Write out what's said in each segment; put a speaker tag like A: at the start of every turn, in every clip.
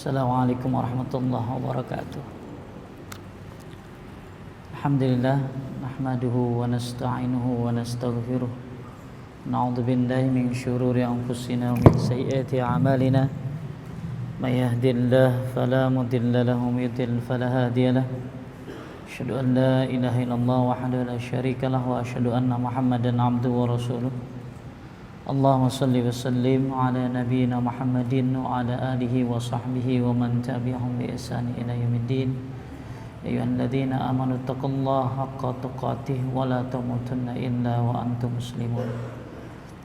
A: Assalamualaikum warahmatullahi wabarakatuh. Alhamdulillah nahmaduhu wa nasta'inuhu wa nastaghfiruh. Na'udzu billahi min syururi anfusina wa min sayyiati a'malina. May yahdihillahu fala mudilla lahu wa may yudlil fala hadiya lahu. Asyhadu an la ilaha illallah wahdahu la syarika lahu wa asyhadu anna Muhammadan 'abduhu wa rasuluh. Allahumma salli wa sallim ala nabiyyina Muhammadin wa ala alihi wa sahbihi wa man tabi'ahum bi ihsan ila yaumiddin. Ya ayyuhalladzina amanu taqullaha haqqa tuqatih wa la tamutunna illa wa antum muslimun.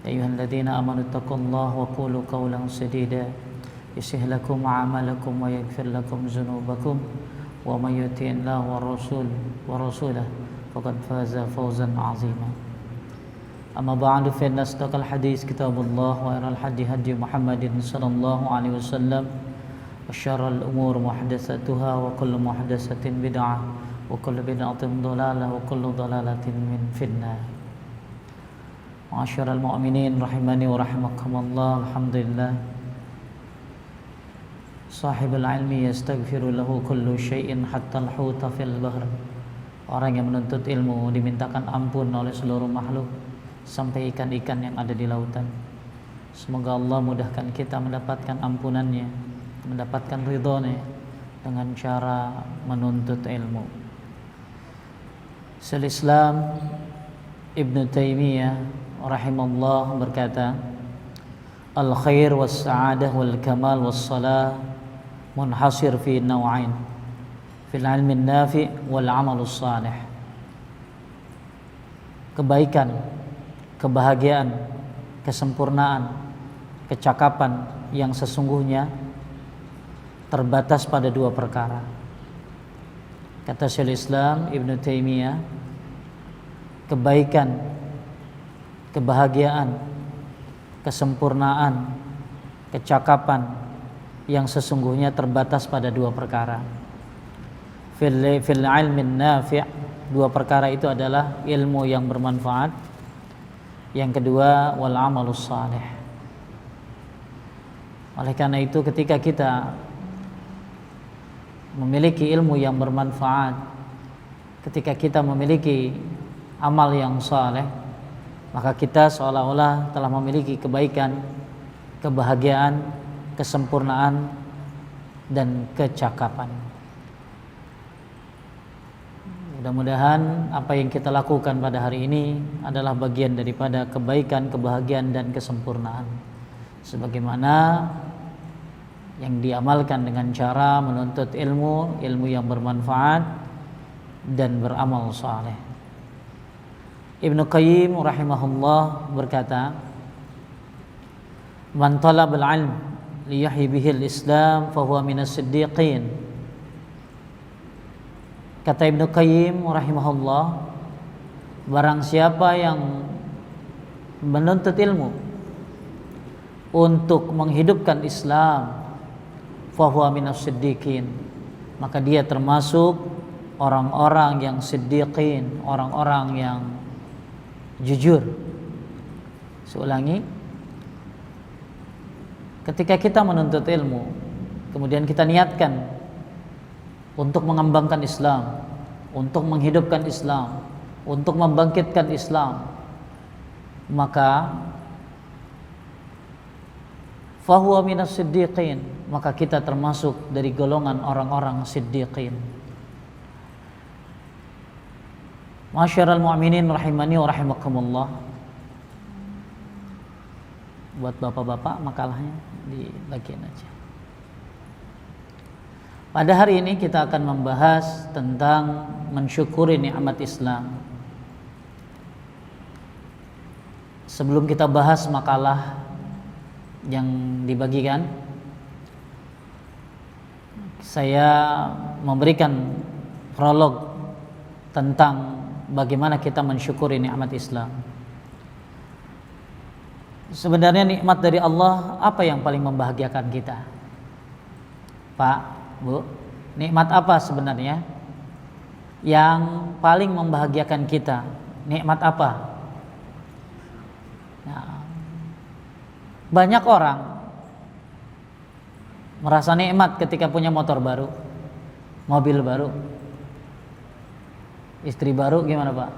A: Ya ayyuhalladzina amanu taqullaha wa qulu qawlan sadida yuslih lakum a'malakum wa yaghfir lakum dzunubakum wa may yuti'illaha wa rasulahu faqad faza fawzan 'azima. Amma ba'du fa inna asdaqal hadits kitabullah wa khairal hadi hadi Muhammadin sallallahu alaihi wasallam wa syarrul umur muhdatsatuha wa kullu muhdatsatin bid'ah wa kullu bid'atin dhalalah wa kullu dhalalatin min finnar. Ma'asyiral mu'minin rahimani wa rahimakumullah. Alhamdulillah sahibul ilmi yastaghfiru lahu kullu syai'in hatta al-huta fil bahr. Orang yang menuntut ilmu dimintakan ampun oleh seluruh makhluk sampai ikan-ikan yang ada di lautan. Semoga Allah mudahkan kita mendapatkan ampunannya, mendapatkan ridhonya dengan cara menuntut ilmu. Syaikhul Islam Ibnu Taimiyah rahimallahu berkata, al khair was sa'adah wal kamal was salah munhasir fi naw'ain, fil ilmi nafi' wal amalus salih. Kebaikan, kebahagiaan, kesempurnaan, kecakapan yang sesungguhnya terbatas pada dua perkara. Kata Syaikhul Islam Ibnu Taimiyah, kebaikan, kebahagiaan, kesempurnaan, kecakapan yang sesungguhnya terbatas pada dua perkara. Fil ilmin nafi', dua perkara itu adalah ilmu yang bermanfaat. Yang kedua, wal amalus salih. Oleh karena itu, ketika kita memiliki ilmu yang bermanfaat, ketika kita memiliki amal yang saleh, maka kita seolah-olah telah memiliki kebaikan, kebahagiaan, kesempurnaan, dan kecakapan. Mudah-mudahan apa yang kita lakukan pada hari ini adalah bagian daripada kebaikan, kebahagiaan, dan kesempurnaan, sebagaimana yang diamalkan dengan cara menuntut ilmu yang bermanfaat dan beramal saleh. Ibnu Qayyim rahimahullah berkata, man talabal ilm liyahyi bihil Islam fahuwa minas siddiqin. Kata Ibnu Qayyim rahimahullah, barang siapa yang menuntut ilmu untuk menghidupkan Islam, fahuwa minas siddiqin, maka dia termasuk orang-orang yang siddiqin, orang-orang yang jujur. Seulangi, ketika kita menuntut ilmu, kemudian kita niatkan untuk mengembangkan Islam, untuk menghidupkan Islam, untuk membangkitkan Islam, maka fahuwa minas siddiqin, maka kita termasuk dari golongan orang-orang siddiqin. Masyiral mu'minin rahimani wa rahimakumullah. Buat bapak-bapak makalahnya di bagian aja. Pada hari ini kita akan membahas tentang mensyukuri nikmat Islam. Sebelum kita bahas makalah yang dibagikan, saya memberikan prolog tentang bagaimana kita mensyukuri nikmat Islam. Sebenarnya nikmat dari Allah apa yang paling membahagiakan kita? Pak, Bu, nikmat apa sebenarnya yang paling membahagiakan kita? Nikmat apa? Nah, banyak orang Merasa nikmat ketika punya motor baru, mobil baru, istri baru, gimana Pak?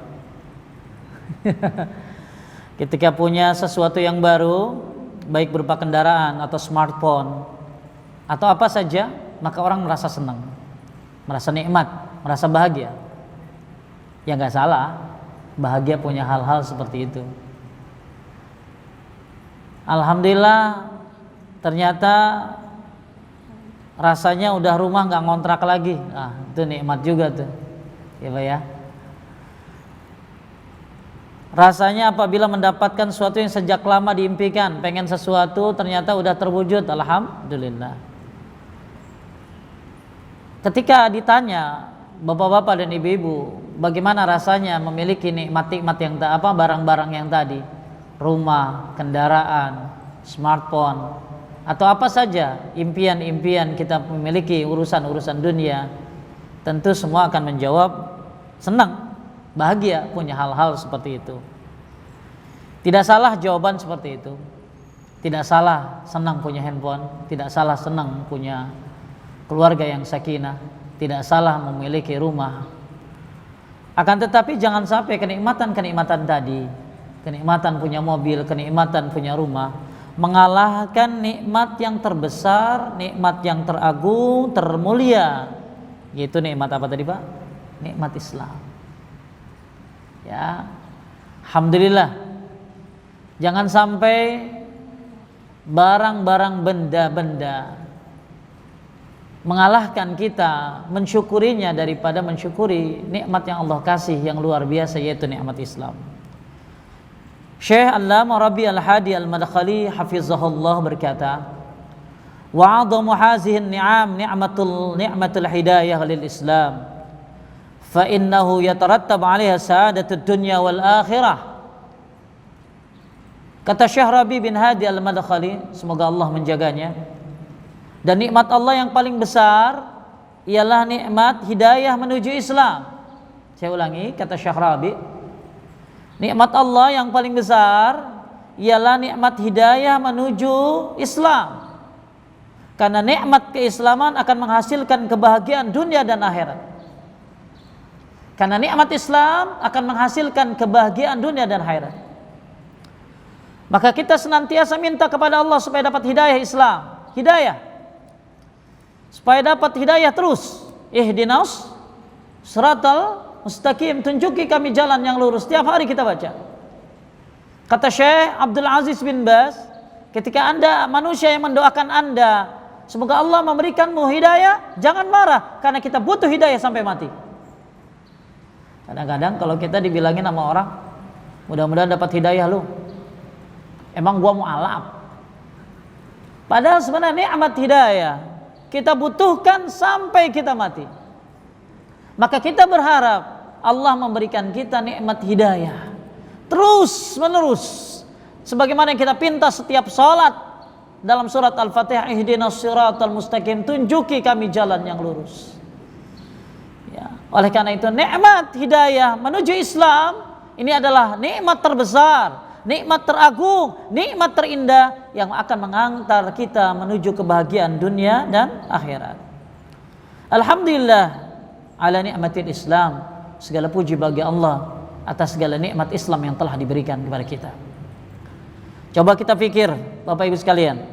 A: Ketika punya sesuatu yang baru, baik berupa kendaraan atau smartphone atau apa saja, maka orang merasa senang, merasa nikmat, merasa bahagia. Ya nggak salah, bahagia punya hal-hal seperti itu. Alhamdulillah, ternyata rasanya udah rumah nggak ngontrak lagi. Ah, itu nikmat juga tuh, ya Pak ya. Rasanya apabila mendapatkan sesuatu yang sejak lama diimpikan, pengen sesuatu ternyata udah terwujud, alhamdulillah. Ketika ditanya bapak-bapak dan ibu-ibu, bagaimana rasanya memiliki nikmat-nikmat yang barang-barang yang tadi, rumah, kendaraan, smartphone, atau apa saja impian-impian kita memiliki urusan-urusan dunia, tentu semua akan menjawab senang, bahagia punya hal-hal seperti itu. Tidak salah jawaban seperti itu. Tidak salah senang punya handphone, tidak salah senang punya keluarga yang sakinah, tidak salah memiliki rumah. Akan tetapi jangan sampai kenikmatan-kenikmatan tadi, kenikmatan punya mobil, kenikmatan punya rumah, mengalahkan nikmat yang terbesar, nikmat yang teragung, termulia, yaitu nikmat apa tadi Pak? Nikmat Islam. Ya, alhamdulillah. Jangan sampai barang-barang benda-benda mengalahkan kita mensyukurinya daripada mensyukuri nikmat yang Allah kasih yang luar biasa, yaitu nikmat Islam. Syekh Allamah Rabi Al-Hadi Al-Madkhali hafizahullah berkata, wa 'adhamu hazihi ni'am ni'matul hidayah lil Islam, fa innahu yatarattab 'alaiha sa'adatud dunya wal akhirah. Kata Syekh Rabi bin Hadi Al-Madkhali, semoga Allah menjaganya, dan nikmat Allah yang paling besar ialah nikmat hidayah menuju Islam. Saya ulangi, kata Syekh Rabi, nikmat Allah yang paling besar ialah nikmat hidayah menuju Islam. Karena nikmat keislaman akan menghasilkan kebahagiaan dunia dan akhirat. Karena nikmat Islam akan menghasilkan kebahagiaan dunia dan akhirat. Maka kita senantiasa minta kepada Allah supaya dapat hidayah Islam, hidayah, supaya dapat hidayah terus. Ihdinas siratal mustaqim, tunjuki kami jalan yang lurus. Setiap hari kita baca. Kata Syekh Abdul Aziz bin Baz, ketika Anda manusia yang mendoakan Anda semoga Allah memberikanmu hidayah, jangan marah karena kita butuh hidayah sampai mati. Kadang-kadang kalau kita dibilangin sama orang, mudah-mudahan dapat hidayah lu, emang gua mau alap. Padahal sebenarnya nikmat hidayah kita butuhkan sampai kita mati. Maka kita berharap Allah memberikan kita nikmat hidayah terus menerus, sebagaimana yang kita pinta setiap salat dalam surat Al-Fatihah, ihdinas siratal mustaqim, tunjuki kami jalan yang lurus. Ya, oleh karena itu nikmat hidayah menuju Islam ini adalah nikmat terbesar, nikmat teragung, nikmat terindah yang akan mengantar kita menuju kebahagiaan dunia dan akhirat. Alhamdulillah ala nikmatil Islam, segala puji bagi Allah atas segala nikmat Islam yang telah diberikan kepada kita. Coba kita pikir Bapak Ibu sekalian,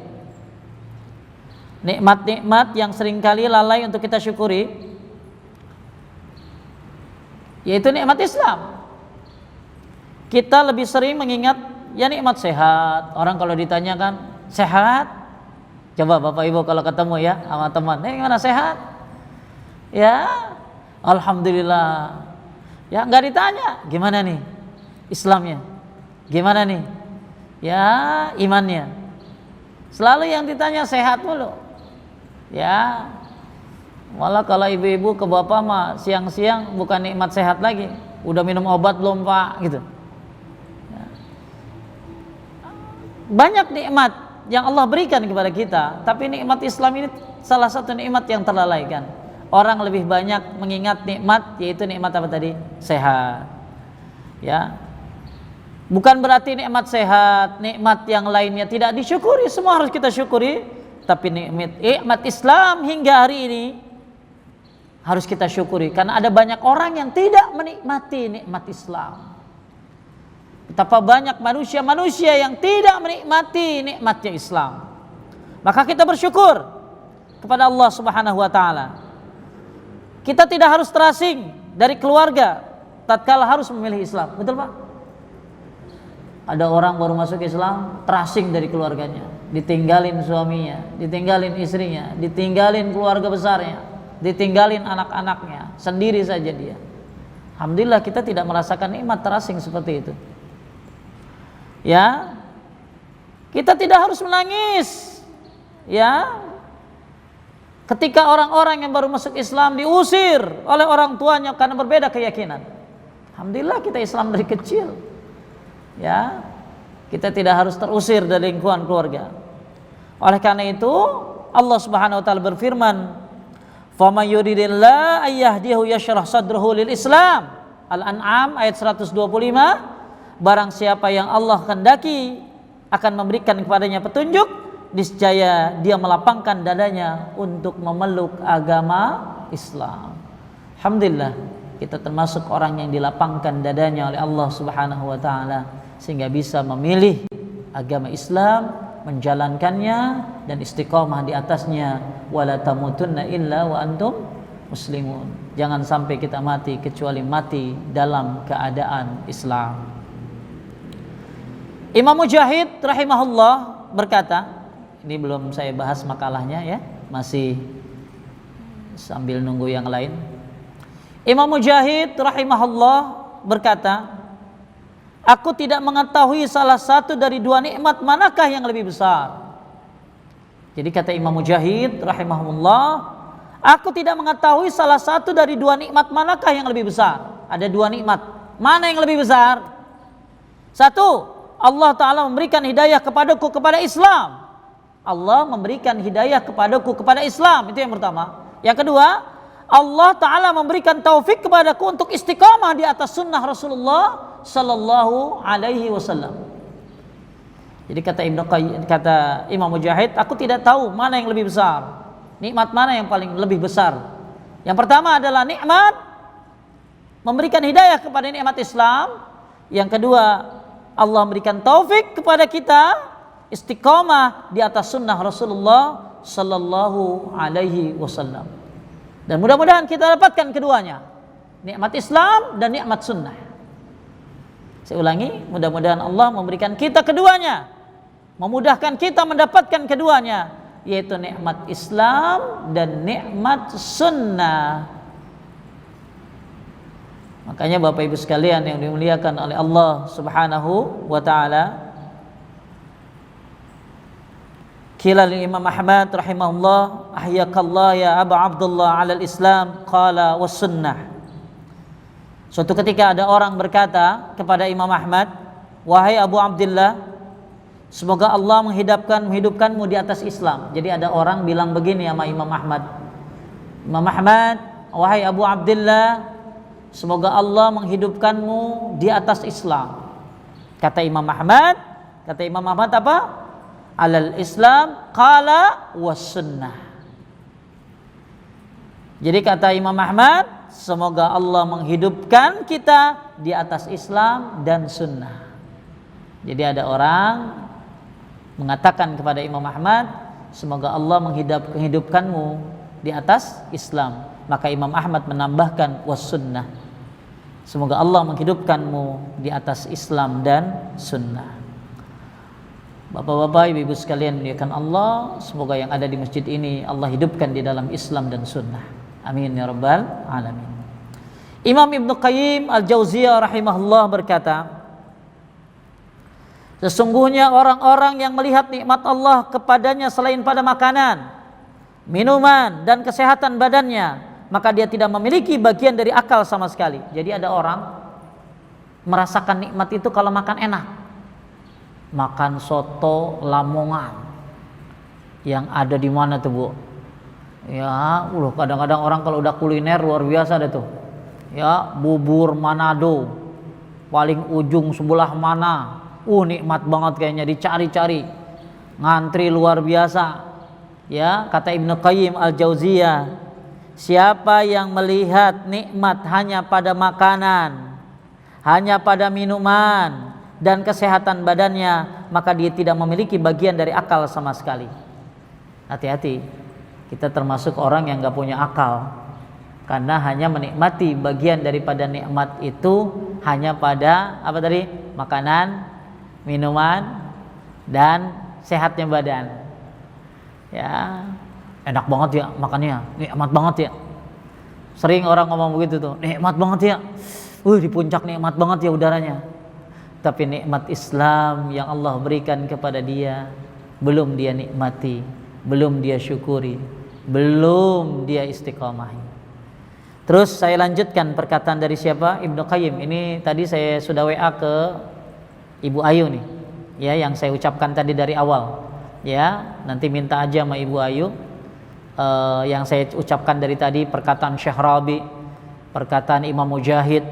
A: nikmat-nikmat yang seringkali lalai untuk kita syukuri, yaitu nikmat Islam. Kita lebih sering mengingat ya nikmat sehat. Orang kalau ditanyakan sehat, coba Bapak Ibu kalau ketemu ya sama teman, gimana sehat? Ya alhamdulillah. Ya nggak ditanya gimana nih Islamnya, gimana nih ya imannya. Selalu yang ditanya sehat mulu. Ya malah kalau ibu-ibu ke bapak mah siang-siang bukan nikmat sehat lagi, udah minum obat belum Pak gitu. Banyak nikmat yang Allah berikan kepada kita, tapi nikmat Islam ini salah satu nikmat yang terlalaikan. Orang lebih banyak mengingat nikmat, yaitu nikmat apa tadi? Sehat. Ya. Bukan berarti nikmat sehat, nikmat yang lainnya tidak disyukuri, semua harus kita syukuri. Tapi nikmat Islam hingga hari ini harus kita syukuri, karena ada banyak orang yang tidak menikmati nikmat Islam. Betapa banyak manusia-manusia yang tidak menikmati nikmatnya Islam. Maka kita bersyukur kepada Allah Subhanahu wa taala. Kita tidak harus terasing dari keluarga tatkala harus memilih Islam. Betul Pak? Ada orang baru masuk Islam terasing dari keluarganya, ditinggalin suaminya, ditinggalin istrinya, ditinggalin keluarga besarnya, ditinggalin anak-anaknya, sendiri saja dia. Alhamdulillah kita tidak merasakan nikmat terasing seperti itu. Ya, kita tidak harus menangis. Ya, ketika orang-orang yang baru masuk Islam diusir oleh orang tuanya karena berbeda keyakinan. Alhamdulillah kita Islam dari kecil. Ya, kita tidak harus terusir dari lingkungan keluarga. Oleh karena itu Allah Subhanahu wa taala berfirman, "Faman yuridillahu ayyahdihu yashrah sadrahu lil Islam." Al-An'am ayat 125. Barang siapa yang Allah kehendaki akan memberikan kepadanya petunjuk, niscaya dia melapangkan dadanya untuk memeluk agama Islam. Alhamdulillah kita termasuk orang yang dilapangkan dadanya oleh Allah Subhanahu wa taala sehingga bisa memilih agama Islam, menjalankannya dan istiqamah di atasnya. Wala tamutunna illa wa antum muslimun. Jangan sampai kita mati kecuali mati dalam keadaan Islam. Imam Mujahid rahimahullah berkata, ini belum saya bahas makalahnya ya, masih sambil nunggu yang lain. Imam Mujahid rahimahullah berkata, aku tidak mengetahui salah satu dari dua nikmat manakah yang lebih besar. Jadi kata Imam Mujahid rahimahullah, aku tidak mengetahui salah satu dari dua nikmat manakah yang lebih besar. Ada dua nikmat, mana yang lebih besar? Satu, Allah Ta'ala memberikan hidayah kepadaku kepada Islam. Allah memberikan hidayah kepadaku kepada Islam, itu yang pertama. Yang kedua, Allah Ta'ala memberikan taufik kepadaku untuk istiqamah di atas sunnah Rasulullah Sallallahu Alaihi Wasallam. Jadi kata Imam Mujahid, aku tidak tahu mana yang lebih besar, nikmat mana yang paling lebih besar. Yang pertama adalah nikmat memberikan hidayah kepada nikmat Islam. Yang kedua, Allah memberikan taufik kepada kita istiqamah di atas sunnah Rasulullah Sallallahu Alaihi Wasallam. Dan mudah-mudahan kita dapatkan keduanya, nikmat Islam dan nikmat sunnah. Saya ulangi, mudah-mudahan Allah memberikan kita keduanya, memudahkan kita mendapatkan keduanya, yaitu nikmat Islam dan nikmat sunnah. Makanya Bapak Ibu sekalian yang dimuliakan oleh Allah Subhanahu wa taala, qila lil Imam Ahmad rahimahullah, ahyakallah ya Aba Abdullah 'ala al-Islam qala was sunnah. Suatu ketika ada orang berkata kepada Imam Ahmad, wahai Abu Abdullah, semoga Allah menghidupkanmu di atas Islam. Jadi ada orang bilang begini sama Imam Ahmad, Imam Ahmad, wahai Abu Abdullah, semoga Allah menghidupkanmu di atas Islam. Kata Imam Ahmad apa? Alal Islam qala was sunnah. Jadi kata Imam Ahmad, semoga Allah menghidupkan kita di atas Islam dan sunnah. Jadi ada orang mengatakan kepada Imam Ahmad, semoga Allah menghidupkanmu di atas Islam. Maka Imam Ahmad menambahkan was sunnah, semoga Allah menghidupkanmu di atas Islam dan sunnah. Bapak-bapak, ibu-ibu sekalian dimuliakan Allah, semoga yang ada di masjid ini Allah hidupkan di dalam Islam dan sunnah. Amin ya rabbal alamin. Imam Ibnu Qayyim Al-Jauziyah rahimahullah berkata, sesungguhnya orang-orang yang melihat nikmat Allah kepadanya selain pada makanan, minuman dan kesehatan badannya, maka dia tidak memiliki bagian dari akal sama sekali. Jadi ada orang merasakan nikmat itu kalau makan enak, makan soto Lamongan yang ada di mana tuh Bu? Ya, kadang-kadang orang kalau udah kuliner luar biasa deh tuh. Ya, bubur Manado, paling ujung sebelah mana? Nikmat banget kayaknya, dicari-cari, ngantri luar biasa. Ya, kata Ibnu Qayyim Al-Jauziyah, siapa yang melihat nikmat hanya pada makanan, hanya pada minuman dan kesehatan badannya, maka dia tidak memiliki bagian dari akal sama sekali. Hati-hati, kita termasuk orang yang gak punya akal, karena hanya menikmati bagian daripada nikmat itu hanya pada apa tadi? Makanan, minuman, dan sehatnya badan. Ya, enak banget ya makannya, nikmat banget ya. Sering orang ngomong begitu tuh, nikmat banget ya. Di puncak nikmat banget ya udaranya. Tapi nikmat Islam yang Allah berikan kepada dia belum dia nikmati, belum dia syukuri, belum dia istiqomahi. Terus saya lanjutkan perkataan dari siapa? Ibnu Qayyim. Ini tadi saya sudah WA ke Ibu Ayu nih, ya, yang saya ucapkan tadi dari awal. Ya, nanti minta aja sama Ibu Ayu yang saya ucapkan dari tadi, perkataan Syekh Rabi, perkataan Imam Mujahid,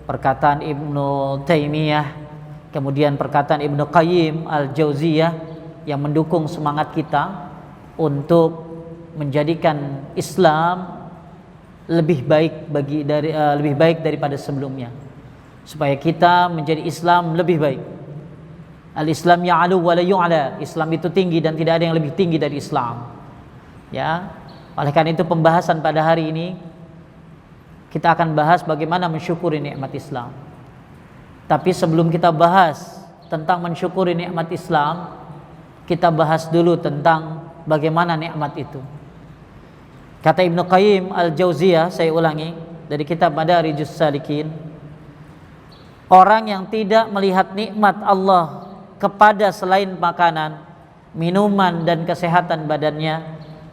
A: perkataan Ibnu Taimiyah, kemudian perkataan Ibnu Qayyim Al-Jauziyah yang mendukung semangat kita untuk menjadikan Islam lebih baik daripada sebelumnya, supaya kita menjadi Islam lebih baik. Al-Islam ya'lu wa la yu'la. Islam itu tinggi dan tidak ada yang lebih tinggi dari Islam. Ya, oleh karena itu pembahasan pada hari ini kita akan bahas bagaimana mensyukuri nikmat Islam. Tapi sebelum kita bahas tentang mensyukuri nikmat Islam, kita bahas dulu tentang bagaimana nikmat itu. Kata Ibnu Qayyim Al-Jauziyah, saya ulangi dari kitab Madarijus Salikin, orang yang tidak melihat nikmat Allah kepada selain makanan, minuman dan kesehatan badannya,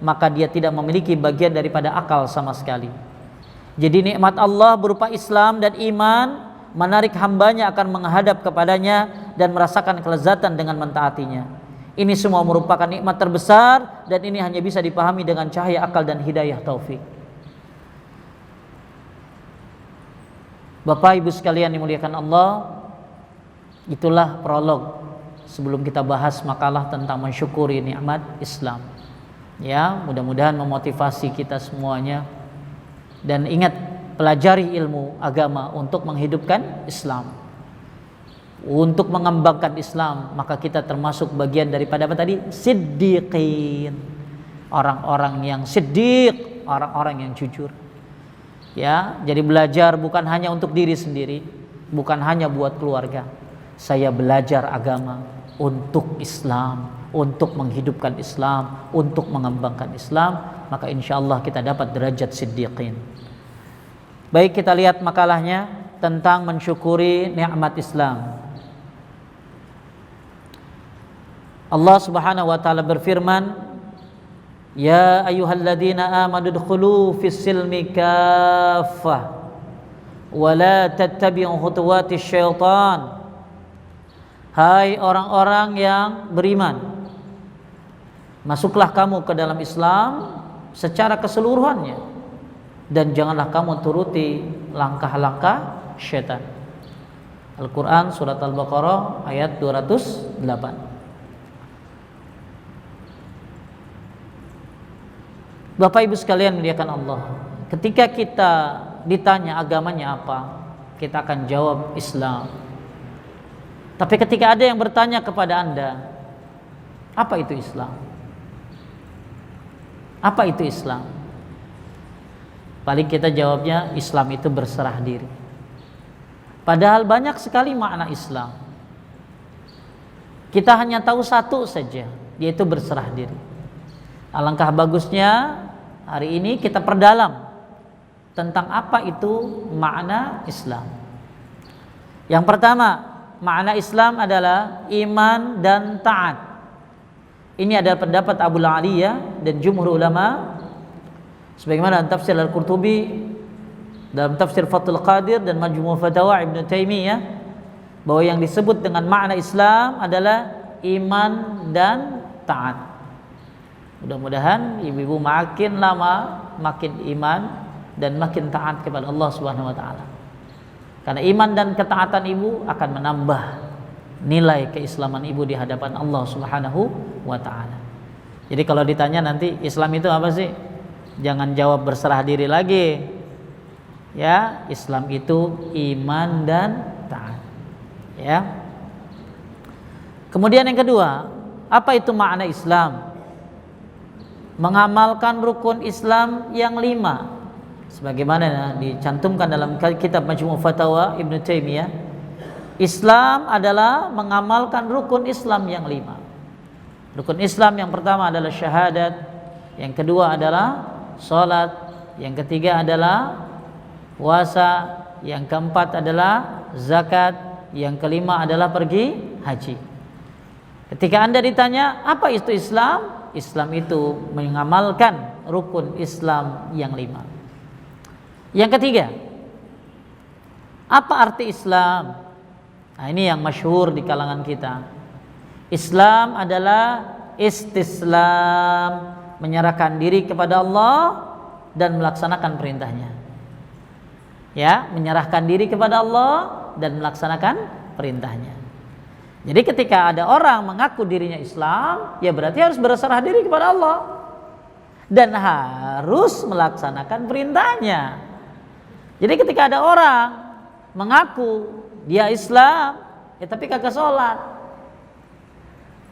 A: maka dia tidak memiliki bagian daripada akal sama sekali. Jadi nikmat Allah berupa Islam dan iman menarik hambanya akan menghadap kepadanya dan merasakan kelezatan dengan mentaatinya. Ini semua merupakan nikmat terbesar dan ini hanya bisa dipahami dengan cahaya akal dan hidayah taufik. Bapak Ibu sekalian dimuliakan Allah, itulah prolog sebelum kita bahas makalah tentang mensyukuri nikmat Islam. Ya, mudah-mudahan memotivasi kita semuanya. Dan ingat, pelajari ilmu agama untuk menghidupkan Islam, untuk mengembangkan Islam. Maka kita termasuk bagian daripada apa tadi? Siddiqin, orang-orang yang siddiq, orang-orang yang jujur. Ya, jadi belajar bukan hanya untuk diri sendiri, bukan hanya buat keluarga. Saya belajar agama untuk Islam, untuk menghidupkan Islam, untuk mengembangkan Islam, maka insya Allah kita dapat derajat siddiqin. Baik, kita lihat makalahnya tentang mensyukuri nikmat Islam. Allah Subhanahu wa taala berfirman, "Ya ayyuhalladzina amanu udkhulu fis silmi kaffah wa la tattabi'u khutuwatis syaitan." Hai orang-orang yang beriman, masuklah kamu ke dalam Islam secara keseluruhannya dan janganlah kamu turuti langkah-langkah syaitan. Al-Quran surat Al-Baqarah ayat 208. Bapak Ibu sekalian muliakan Allah, ketika kita ditanya agamanya apa, kita akan jawab Islam. Tapi ketika ada yang bertanya kepada Anda, apa itu Islam? Apa itu Islam? Paling kita jawabnya, Islam itu berserah diri. Padahal banyak sekali makna Islam. Kita hanya tahu satu saja, yaitu berserah diri. Alangkah bagusnya hari ini kita perdalam tentang apa itu makna Islam. Yang pertama, makna Islam adalah iman dan taat. Ini adalah pendapat Abu Aliyah dan jumhur ulama, sebagaimana dalam tafsir Al-Qurtubi, dalam tafsir Fathul Qadir dan Majmu' Fatawa Ibnu Taimiyah, bahwa yang disebut dengan makna Islam adalah iman dan taat. Mudah-mudahan ibu-ibu makin lama makin iman dan makin taat kepada Allah Subhanahu wa taala. Karena iman dan ketaatan ibu akan menambah nilai keislaman ibu di hadapan Allah Subhanahu wa taala. Jadi kalau ditanya nanti Islam itu apa sih? Jangan jawab berserah diri lagi. Ya, Islam itu iman dan taat. Ya. Kemudian yang kedua, apa itu makna Islam? Mengamalkan rukun Islam yang 5 sebagaimana dicantumkan dalam kitab Majmu' Fatawa Ibnu Taimiyah. Islam adalah mengamalkan rukun Islam yang 5. Rukun Islam yang pertama adalah syahadat, yang kedua adalah salat, yang ketiga adalah puasa, yang keempat adalah zakat, yang kelima adalah pergi haji. Ketika Anda ditanya apa itu Islam? Islam itu mengamalkan rukun Islam yang 5. Yang ketiga, apa arti Islam? Nah, ini yang masyhur di kalangan kita. Islam adalah istislam, menyerahkan diri kepada Allah dan melaksanakan perintahnya. Ya, menyerahkan diri kepada Allah dan melaksanakan perintahnya. Jadi ketika ada orang mengaku dirinya Islam, ya berarti harus berserah diri kepada Allah dan harus melaksanakan perintahnya. Jadi ketika ada orang mengaku dia Islam, ya tapi kagak sholat,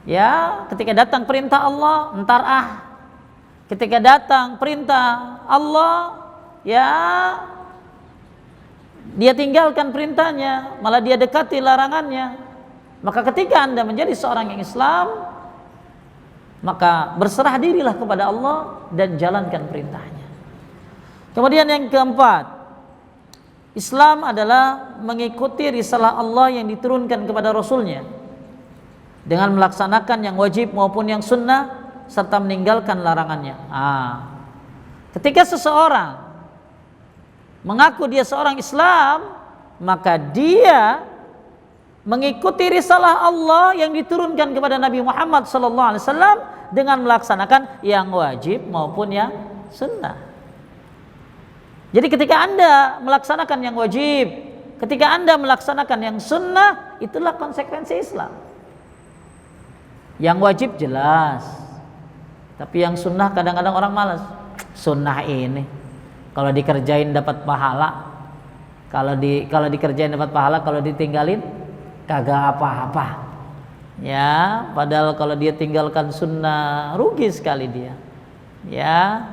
A: ya ketika datang perintah Allah entar ketika datang perintah Allah, ya dia tinggalkan perintahnya, malah dia dekati larangannya. Maka ketika Anda menjadi seorang yang Islam, maka berserah dirilah kepada Allah dan jalankan perintahnya. Kemudian yang keempat, Islam adalah mengikuti risalah Allah yang diturunkan kepada Rasulnya dengan melaksanakan yang wajib maupun yang sunnah serta meninggalkan larangannya. Ketika seseorang mengaku dia seorang Islam, maka dia mengikuti risalah Allah yang diturunkan kepada Nabi Muhammad SAW dengan melaksanakan yang wajib maupun yang sunnah. Jadi ketika Anda melaksanakan yang wajib, ketika Anda melaksanakan yang sunnah, itulah konsekuensi Islam. Yang wajib jelas, tapi yang sunnah kadang-kadang orang malas. Sunnah ini kalau dikerjain dapat pahala, kalau dikerjain dapat pahala, kalau ditinggalin kagak apa-apa. Ya, padahal kalau dia tinggalkan sunnah rugi sekali dia. Ya.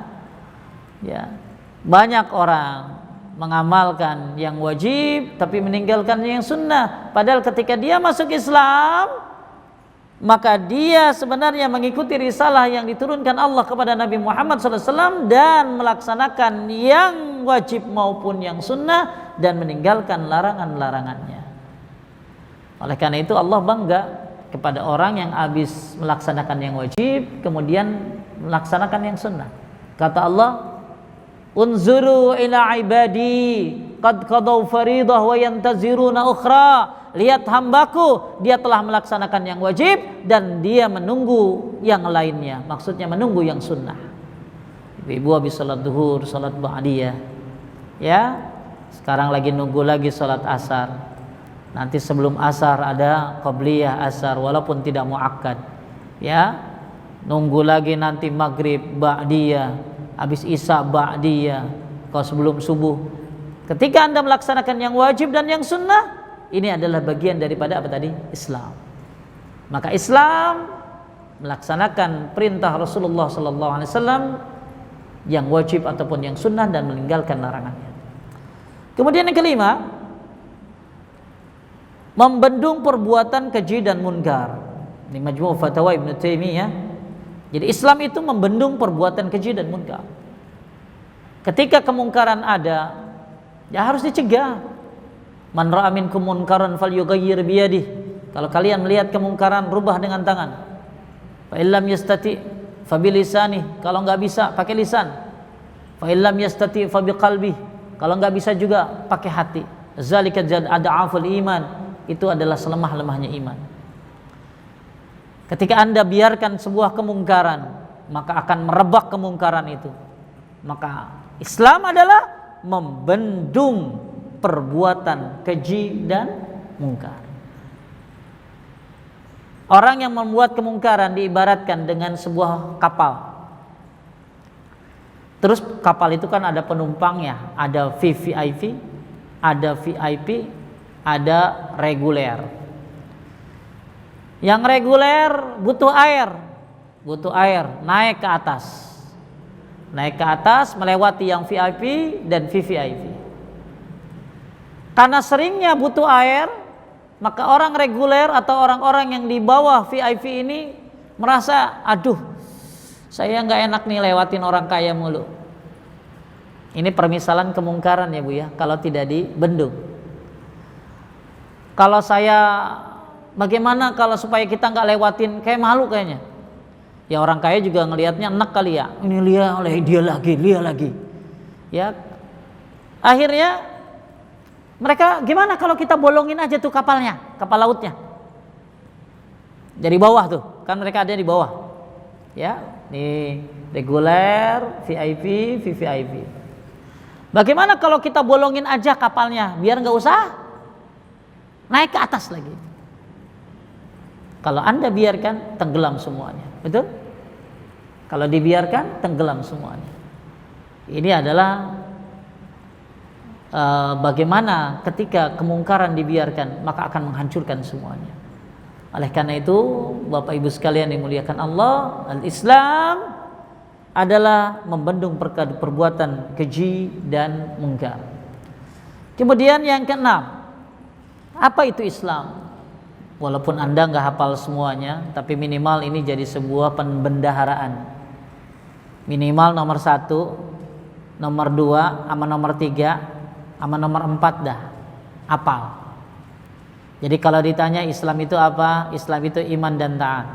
A: Banyak orang mengamalkan yang wajib tapi meninggalkan yang sunnah. Padahal ketika dia masuk Islam, maka dia sebenarnya mengikuti risalah yang diturunkan Allah kepada Nabi Muhammad SAW dan melaksanakan yang wajib maupun yang sunnah dan meninggalkan larangan-larangannya. Oleh karena itu Allah bangga kepada orang yang habis melaksanakan yang wajib kemudian melaksanakan yang sunnah. Kata Allah, unzuru ila ibadi qad qadaw faridah wa yantaziruna ukhra. Lihat hambaku, dia telah melaksanakan yang wajib dan dia menunggu yang lainnya. Maksudnya menunggu yang sunnah. Ibu habis salat duhur, salat ba'diyah, ya sekarang lagi nunggu lagi salat asar. Nanti sebelum asar ada qabliyah asar walaupun tidak muakkad. Ya, nunggu lagi nanti maghrib ba'diyah, habis isya ba'diyah, kalau sebelum subuh. Ketika Anda melaksanakan yang wajib dan yang sunnah, ini adalah bagian daripada apa tadi? Islam. Maka Islam melaksanakan perintah Rasulullah SAW yang wajib ataupun yang sunnah dan meninggalkan larangannya. Kemudian yang kelima, membendung perbuatan keji dan munkar. Ini Majmu' Fatawa Ibnu Taimiyah. Jadi Islam itu membendung perbuatan keji dan munkar. Ketika kemungkaran ada, ya harus dicegah. Man ra'a minkum munkaran falyughayyir biyadihi. Kalau kalian melihat kemungkaran, rubah dengan tangan. Fa illam yastati fa bilisanihi. Kalau enggak bisa, pakai lisan. Fa illam yastati fa biqalbihi. Kalau enggak bisa juga pakai hati. Zalika ad'aful iman. Itu adalah selemah-lemahnya iman. Ketika Anda biarkan sebuah kemungkaran, maka akan merebak kemungkaran itu. Maka Islam adalah membendung perbuatan keji dan mungkar. Orang yang membuat kemungkaran diibaratkan dengan sebuah kapal. Terus kapal itu kan ada penumpangnya, ada VVIP, ada VIP, ada reguler. Yang reguler butuh air, naik ke atas melewati yang VIP dan VVIP. Karena seringnya butuh air, maka orang reguler atau orang-orang yang di bawah VIP ini merasa, aduh, saya nggak enak nih lewatin orang kaya mulu. Ini permisalan kemungkaran ya Bu ya, kalau tidak dibendung. Kalau saya, bagaimana kalau supaya kita nggak lewatin, kayak malu kayaknya. Ya orang kaya juga ngelihatnya enak kali ya. Ini lihat oleh dia lagi. Ya, akhirnya mereka gimana kalau kita bolongin aja tuh kapalnya, kapal lautnya. Dari bawah tuh, kan mereka ada di bawah. Ya, nih reguler, VIP, VVIP. Bagaimana kalau kita bolongin aja kapalnya, biar nggak usah naik ke atas lagi. Kalau Anda biarkan, tenggelam semuanya, betul? Kalau dibiarkan, tenggelam semuanya. Ini adalah bagaimana ketika kemungkaran dibiarkan, maka akan menghancurkan semuanya. Oleh karena itu, Bapak Ibu sekalian dimuliakan Allah, al-Islam adalah membendung perbuatan keji dan mungkar. Kemudian yang keenam, apa itu Islam? Walaupun Anda nggak hafal semuanya, tapi minimal ini jadi sebuah pembendaharaan. Minimal nomor 1, nomor 2, sama nomor 3, sama nomor 4 dah hafal. Jadi kalau ditanya Islam itu apa? Islam itu iman dan taat.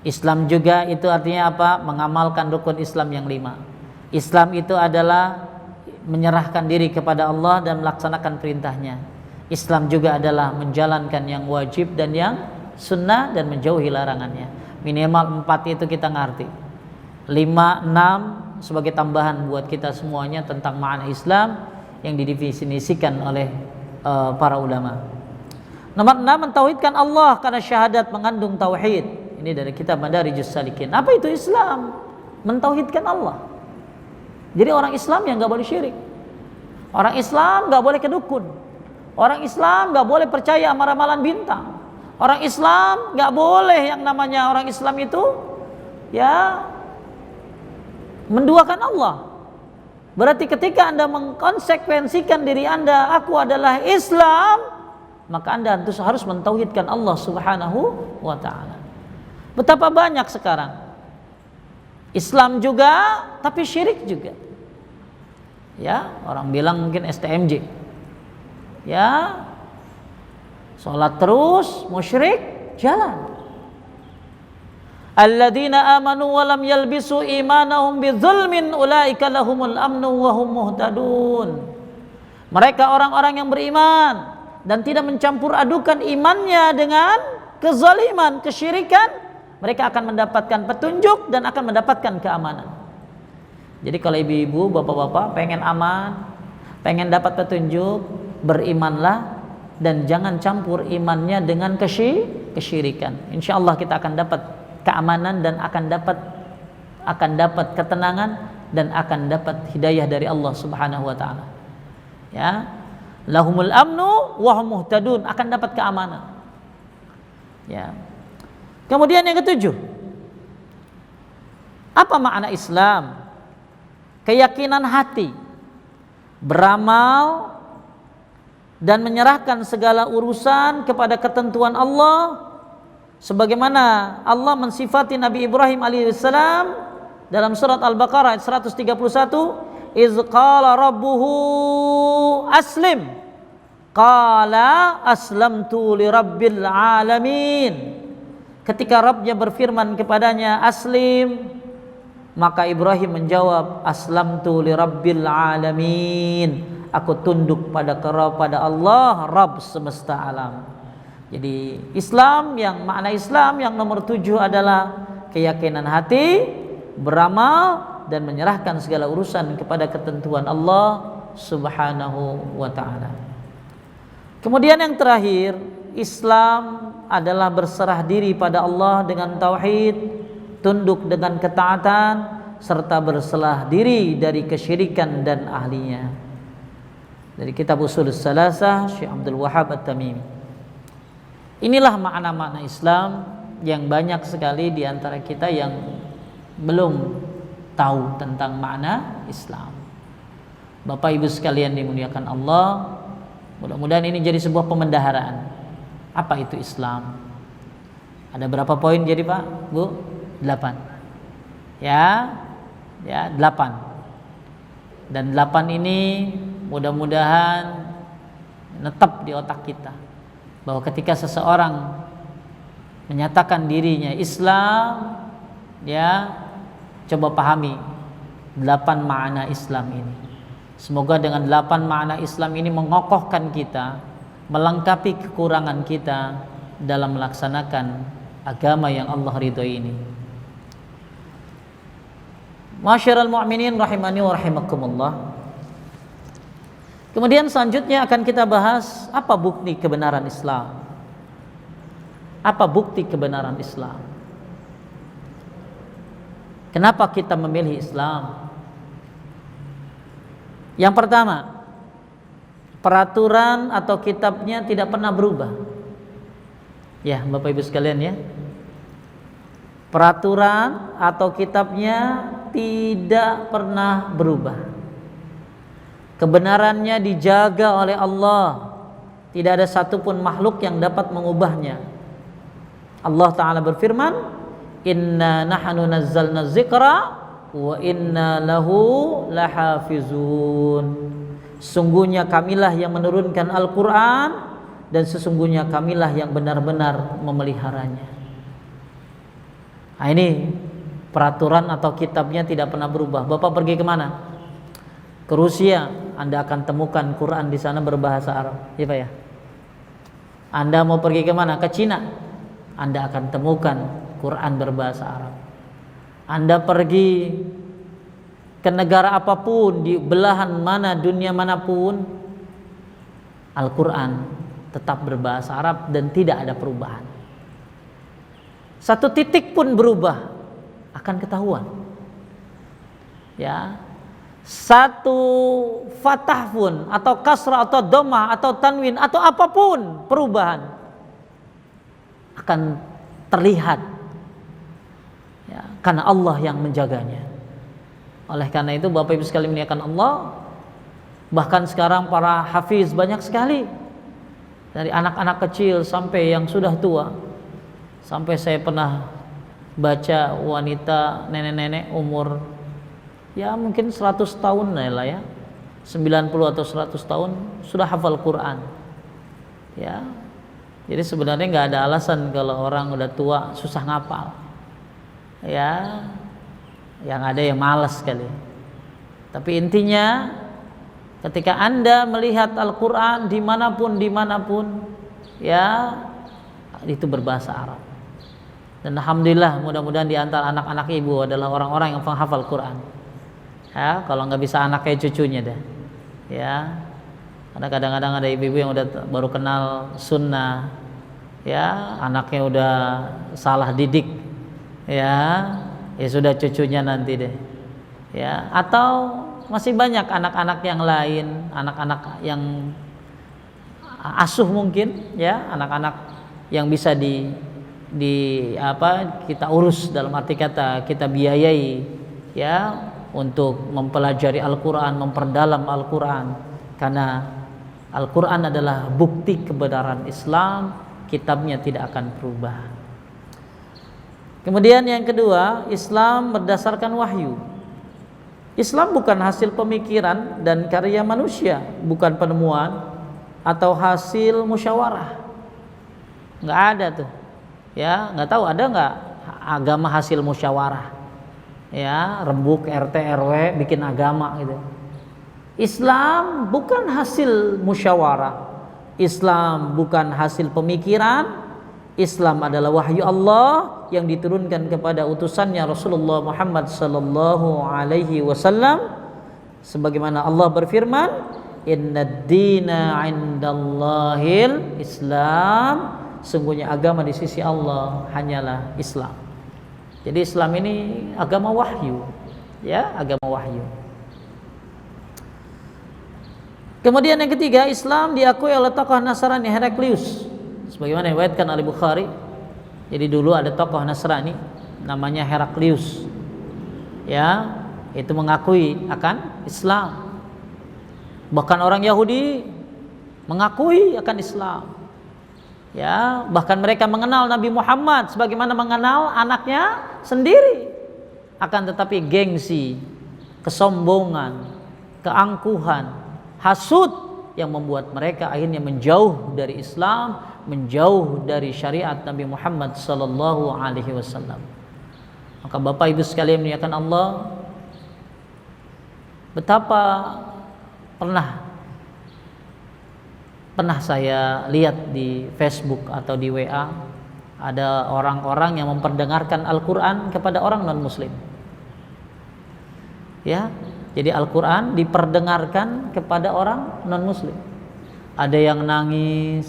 A: Islam juga itu artinya apa? Mengamalkan rukun Islam yang 5. Islam itu adalah menyerahkan diri kepada Allah dan melaksanakan perintahnya. Islam juga adalah menjalankan yang wajib dan yang sunnah dan menjauhi larangannya. Minimal 4 itu kita ngerti. 5, 6 sebagai tambahan buat kita semuanya tentang makna Islam yang didefinisikan oleh para ulama. Nomor 6, mentauhidkan Allah karena syahadat mengandung tauhid. Ini dari kitab Madarijus Salikin. Apa itu Islam? Mentauhidkan Allah. Jadi orang Islam yang nggak boleh syirik. Orang Islam nggak boleh kedukun. Orang Islam nggak boleh percaya sama ramalan bintang. Orang Islam nggak boleh yang namanya orang Islam itu ya menduakan Allah. Berarti ketika Anda mengkonsekuensikan diri Anda, aku adalah Islam, maka Anda harus mentauhidkan Allah Subhanahu wa ta'ala. Betapa banyak sekarang Islam juga tapi syirik juga. Ya, orang bilang mungkin STMJ. Ya, sholat terus, musyrik, jalan. Alladzina amanu wa lam yalbisu imanahum bidzulmin ulaika lahumul amnu wa hum muhtadun. Mereka orang-orang yang beriman dan tidak mencampur adukan imannya dengan kezaliman, kesyirikan, mereka akan mendapatkan petunjuk dan akan mendapatkan keamanan. Jadi kalau ibu-ibu, bapak-bapak pengen aman, pengen dapat petunjuk, berimanlah dan jangan campur imannya dengan kesyirikan. Insya Allah kita akan dapat keamanan dan akan dapat ketenangan dan akan dapat hidayah dari Allah Subhanahu wa ta'ala. Ya, lahumul amnu wa hum muhtadun, akan dapat keamanan. Ya. Kemudian yang ketujuh, apa makna Islam? Keyakinan hati, beramal dan menyerahkan segala urusan kepada ketentuan Allah, sebagaimana Allah mensifati Nabi Ibrahim alaihissalam dalam surat Al-Baqarah ayat 131, iz qala rabbuhu aslim qala aslamtu li rabbil alamin. Ketika Rabbnya berfirman kepadanya aslim, maka Ibrahim menjawab aslamtu li rabbil alamin, aku tunduk kepada Allah Rabb semesta alam. Jadi Islam, yang makna Islam yang nomor 7 adalah keyakinan hati, beramal dan menyerahkan segala urusan kepada ketentuan Allah Subhanahu wa ta'ala. Kemudian yang terakhir, Islam adalah berserah diri pada Allah dengan tauhid, tunduk dengan ketaatan, serta berserah diri dari kesyirikan dan ahlinya. Dari kitab Ushulus Salasah Syekh Abdul Wahhab At-Tamimi. Inilah makna-makna Islam yang banyak sekali di antara kita yang belum tahu tentang makna Islam. Bapak Ibu sekalian dimuliakan Allah, mudah-mudahan ini jadi sebuah pembendaharaan. Apa itu Islam? Ada berapa poin jadi Pak, Bu? 8. Ya, 8. Dan 8 ini mudah-mudahan menetap di otak kita, bahwa ketika seseorang menyatakan dirinya Islam, ya, coba pahami 8 makna Islam ini. Semoga dengan 8 makna Islam ini mengokohkan kita, melengkapi kekurangan kita dalam melaksanakan agama yang Allah ridhoi ini. Masyiral mu'minin rahimani wa rahimakumullah. Kemudian selanjutnya akan kita bahas apa bukti kebenaran Islam. Apa bukti kebenaran Islam? Kenapa kita memilih Islam? Yang pertama, peraturan atau kitabnya tidak pernah berubah. Ya, Bapak Ibu sekalian ya. Peraturan atau kitabnya tidak pernah berubah. Kebenarannya dijaga oleh Allah. Tidak ada satupun makhluk yang dapat mengubahnya. Allah Ta'ala berfirman, "Inna nahnu nazzalna dzikra wa inna lahu lahafizun." Sungguhnya kamilah yang menurunkan Al-Quran, dan sesungguhnya kamilah yang benar-benar memeliharanya. Nah, ini peraturan atau kitabnya tidak pernah berubah. Bapak pergi kemana? Ke Rusia, Anda akan temukan Quran di sana berbahasa Arab, ya Pak ya. Anda mau pergi kemana? Ke Cina, Anda akan temukan Quran berbahasa Arab. Anda pergi ke negara apapun, di belahan mana, dunia manapun, Al-Quran tetap berbahasa Arab dan tidak ada perubahan. Satu titik pun berubah akan ketahuan. Ya, satu fathah pun atau kasrah atau dhammah atau tanwin atau apapun perubahan akan terlihat. Ya, karena Allah yang menjaganya. Oleh karena itu Bapak Ibu sekalian muliakan Allah, bahkan sekarang para hafiz banyak sekali, dari anak-anak kecil sampai yang sudah tua. Sampai saya pernah baca wanita nenek-nenek umur ya mungkin 100 tahun lah ya, 90 atau 100 tahun sudah hafal Quran. Ya, jadi sebenarnya nggak ada alasan kalau orang udah tua susah ngapal. Ya, yang ada yang malas sekali. Tapi intinya ketika Anda melihat Al-Quran dimanapun, ya itu berbahasa Arab. Dan alhamdulillah, mudah-mudahan di antara anak-anak ibu adalah orang-orang yang menghafal Quran. Ya, kalau nggak bisa anaknya cucunya deh. Ya, karena kadang-kadang ada ibu-ibu yang udah baru kenal sunnah, ya anaknya udah salah didik, ya sudah cucunya nanti deh. Ya, atau masih banyak anak-anak yang lain, anak-anak yang asuh mungkin, ya anak-anak yang bisa kita urus, dalam arti kata kita biayai, ya untuk mempelajari Al-Quran, memperdalam Al-Quran, karena Al-Quran adalah bukti kebenaran Islam, kitabnya tidak akan berubah. Kemudian yang kedua, Islam berdasarkan wahyu. Islam bukan hasil pemikiran dan karya manusia, bukan penemuan atau hasil musyawarah. Nggak ada tuh, ya nggak tahu ada nggak agama hasil musyawarah, ya rembuk RT RW bikin agama gitu. Islam bukan hasil musyawarah, Islam bukan hasil pemikiran. Islam adalah wahyu Allah yang diturunkan kepada utusannya Rasulullah Muhammad sallallahu alaihi wasallam, sebagaimana Allah berfirman, "Innad dina 'indallahil Islam." sungguhnya agama di sisi Allah hanyalah Islam. Jadi Islam ini agama wahyu, ya, agama wahyu. Kemudian yang ketiga, Islam diakui oleh tokoh Nasrani Heraklius, sebagaimana diriwayatkan oleh Bukhari. Jadi dulu ada tokoh Nasrani namanya Heraklius, ya, itu mengakui akan Islam. Bahkan orang Yahudi mengakui akan Islam, ya, bahkan mereka mengenal Nabi Muhammad sebagaimana mengenal anaknya sendiri. Akan tetapi gengsi, kesombongan, keangkuhan, hasud yang membuat mereka akhirnya menjauh dari Islam, menjauh dari syariat Nabi Muhammad sallallahu alaihi wasallam. Maka Bapak Ibu sekalian muliakan Allah, betapa pernah saya lihat di Facebook atau di WA ada orang-orang yang memperdengarkan Al-Qur'an kepada orang non-muslim. Ya, jadi Al-Qur'an diperdengarkan kepada orang non-muslim. Ada yang nangis,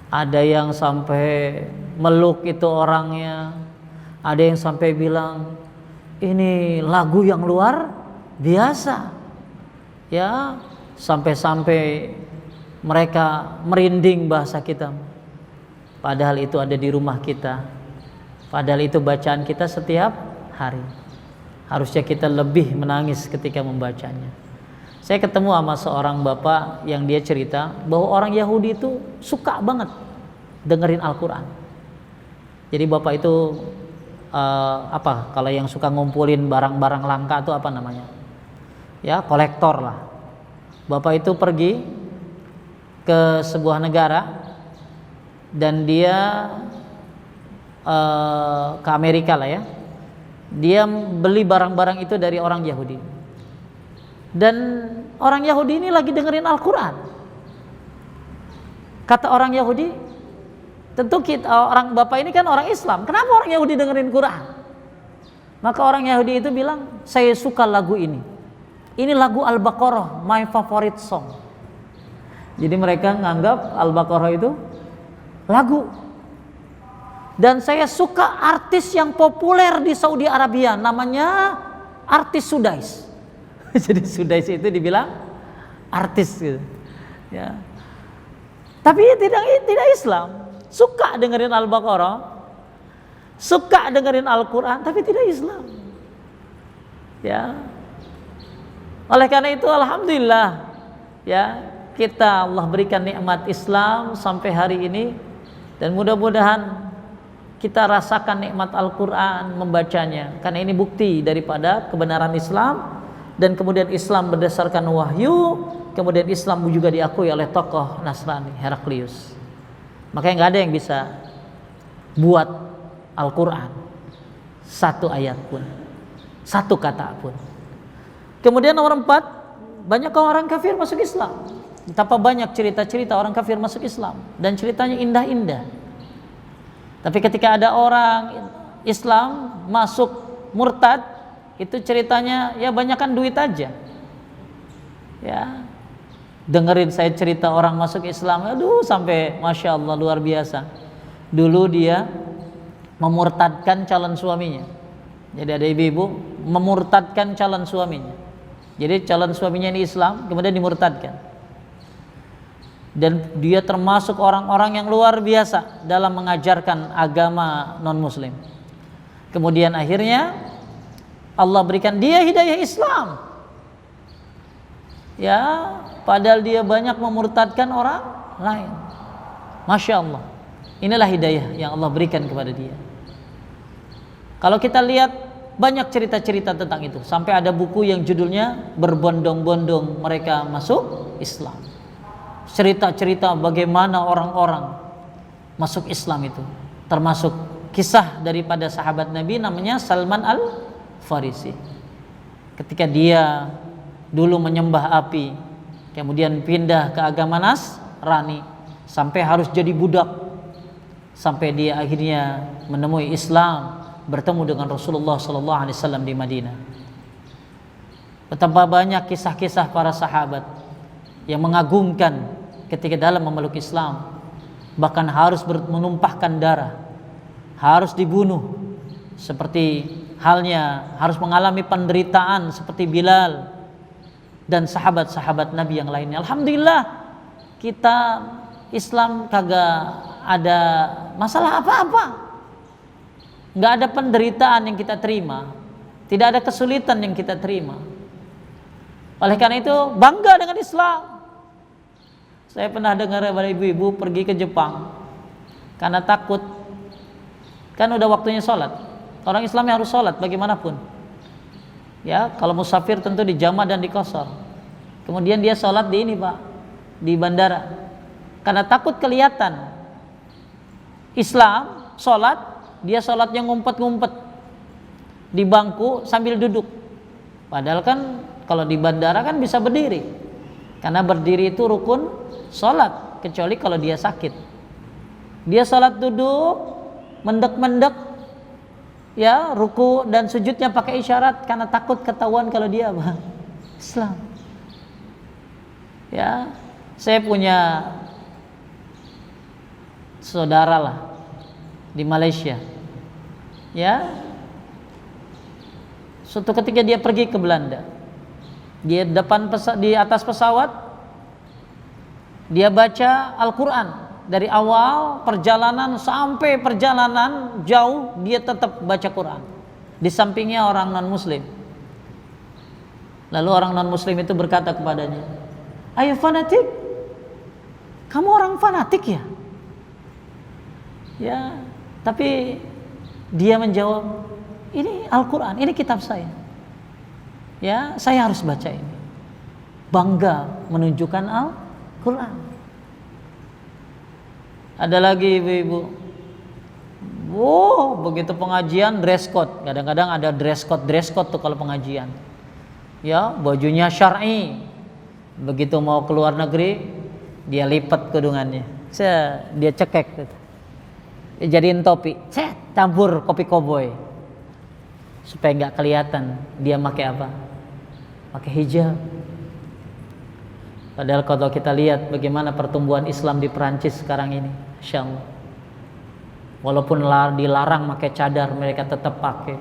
A: ada yang sampai meluk itu orangnya, ada yang sampai bilang ini lagu yang luar biasa, ya, sampai-sampai mereka merinding bahasa kita. Padahal itu ada di rumah kita, padahal itu bacaan kita setiap hari. Harusnya kita lebih menangis ketika membacanya. Saya ketemu sama seorang bapak yang dia cerita bahwa orang Yahudi itu suka banget dengerin Al-Quran. Jadi bapak itu kalau yang suka ngumpulin barang-barang langka itu apa namanya? Ya, kolektor lah. Bapak itu pergi ke sebuah negara dan dia ke Amerika lah ya. Dia beli barang-barang itu dari orang Yahudi. Dan orang Yahudi ini lagi dengerin Al-Quran. Kata orang Yahudi, tentu orang bapak ini kan orang Islam, kenapa orang Yahudi dengerin Quran? Maka orang Yahudi itu bilang, saya suka lagu ini. Ini lagu Al-Baqarah, my favorite song. Jadi mereka nganggap Al-Baqarah itu lagu. Dan saya suka artis yang populer di Saudi Arabia, namanya artis Sudais. Jadi Sudais itu dibilang artis gitu. Ya. Tapi tidak Islam. Suka dengerin Al-Baqarah, suka dengerin Al-Quran, tapi tidak Islam. Ya. Oleh karena itu alhamdulillah, ya, kita Allah berikan nikmat Islam sampai hari ini, dan mudah-mudahan kita rasakan nikmat Al-Quran membacanya, karena ini bukti daripada kebenaran Islam. Dan kemudian Islam berdasarkan wahyu, kemudian Islam juga diakui oleh tokoh Nasrani Heraklius. Makanya nggak ada yang bisa buat Al-Quran satu ayat pun, satu kata pun. Kemudian nomor 4, banyak orang kafir masuk Islam. Betapa banyak cerita-cerita orang kafir masuk Islam, dan ceritanya indah-indah. Tapi ketika ada orang Islam masuk murtad, itu ceritanya ya banyakan duit aja. Ya, dengerin saya cerita orang masuk Islam, aduh sampai masya Allah luar biasa. Dulu dia memurtadkan calon suaminya. Jadi ada ibu-ibu memurtadkan calon suaminya. Jadi calon suaminya ini Islam, kemudian dimurtadkan. Dan dia termasuk orang-orang yang luar biasa dalam mengajarkan agama non-muslim. Kemudian akhirnya Allah berikan dia hidayah Islam. Ya, padahal dia banyak memurtadkan orang lain. Masya Allah. Inilah hidayah yang Allah berikan kepada dia. Kalau kita lihat banyak cerita-cerita tentang itu, sampai ada buku yang judulnya Berbondong-bondong Mereka Masuk Islam. Cerita-cerita bagaimana orang-orang masuk Islam itu, termasuk kisah daripada sahabat Nabi namanya Salman Al-Farisi. Ketika dia dulu menyembah api, kemudian pindah ke agama Nasrani, sampai harus jadi budak, sampai dia akhirnya menemui Islam, bertemu dengan Rasulullah SAW di Madinah. Betapa banyak kisah-kisah para sahabat yang mengagumkan ketika dalam memeluk Islam. bahkan harus menumpahkan darah, harus dibunuh, seperti halnya harus mengalami penderitaan seperti Bilal dan sahabat-sahabat Nabi yang lainnya. Alhamdulillah kita Islam kagak ada masalah apa-apa, nggak ada penderitaan yang kita terima, tidak ada kesulitan yang kita terima. Oleh karena itu bangga dengan Islam. Saya pernah dengar dari ibu-ibu pergi ke Jepang karena takut, kan udah waktunya sholat. Orang Islam yang harus sholat bagaimanapun. Ya, kalau musafir tentu dijama dan dikosor. Kemudian dia sholat di ini Pak, di bandara. Karena takut kelihatan Islam sholat, dia sholatnya ngumpet-ngumpet di bangku sambil duduk. Padahal kan kalau di bandara kan bisa berdiri, karena berdiri itu rukun sholat, kecuali kalau dia sakit. Dia sholat duduk, mendek-mendek, ya, ruku dan sujudnya pakai isyarat karena takut ketahuan kalau dia Islam. Ya, saya punya saudara lah di Malaysia. Ya, suatu ketika dia pergi ke Belanda, dia di atas pesawat, dia baca Al-Quran dari awal perjalanan sampai perjalanan jauh, dia tetap baca Quran. Di sampingnya orang non muslim. Lalu orang non muslim itu berkata kepadanya, "Ayo fanatik, kamu orang fanatik ya?" Ya, tapi dia menjawab, "Ini Al-Quran, ini kitab saya. Ya, saya harus baca ini." Bangga menunjukkan Al-Quran. Ada lagi ibu-ibu, begitu pengajian dress code. Kadang-kadang ada dress code tuh kalau pengajian. Ya, bajunya syar'i. Begitu mau keluar negeri, dia lipat kudungannya. Dia cekek gitu. Jadiin topi, campur kopi koboi. Supaya nggak kelihatan dia pakai apa? Pakai hijab. Padahal kalau kita lihat bagaimana pertumbuhan Islam di Perancis sekarang ini, Masya Allah. Walaupun dilarang pakai cadar, mereka tetap pakai.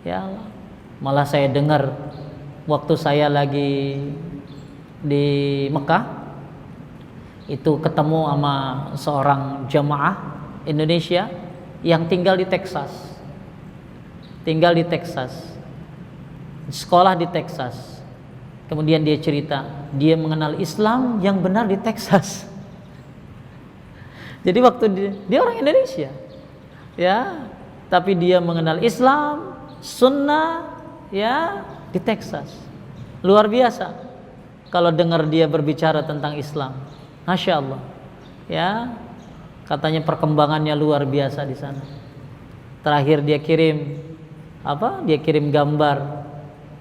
A: Ya, malah saya dengar waktu saya lagi di Mekah, itu ketemu sama seorang jamaah Indonesia yang tinggal di Texas, sekolah di Texas. Kemudian dia cerita, dia mengenal Islam yang benar di Texas. Jadi waktu dia orang Indonesia, ya, tapi dia mengenal Islam, Sunnah, ya, di Texas. Luar biasa kalau dengar dia berbicara tentang Islam. Masya Allah, ya, katanya perkembangannya luar biasa di sana. Terakhir dia kirim gambar,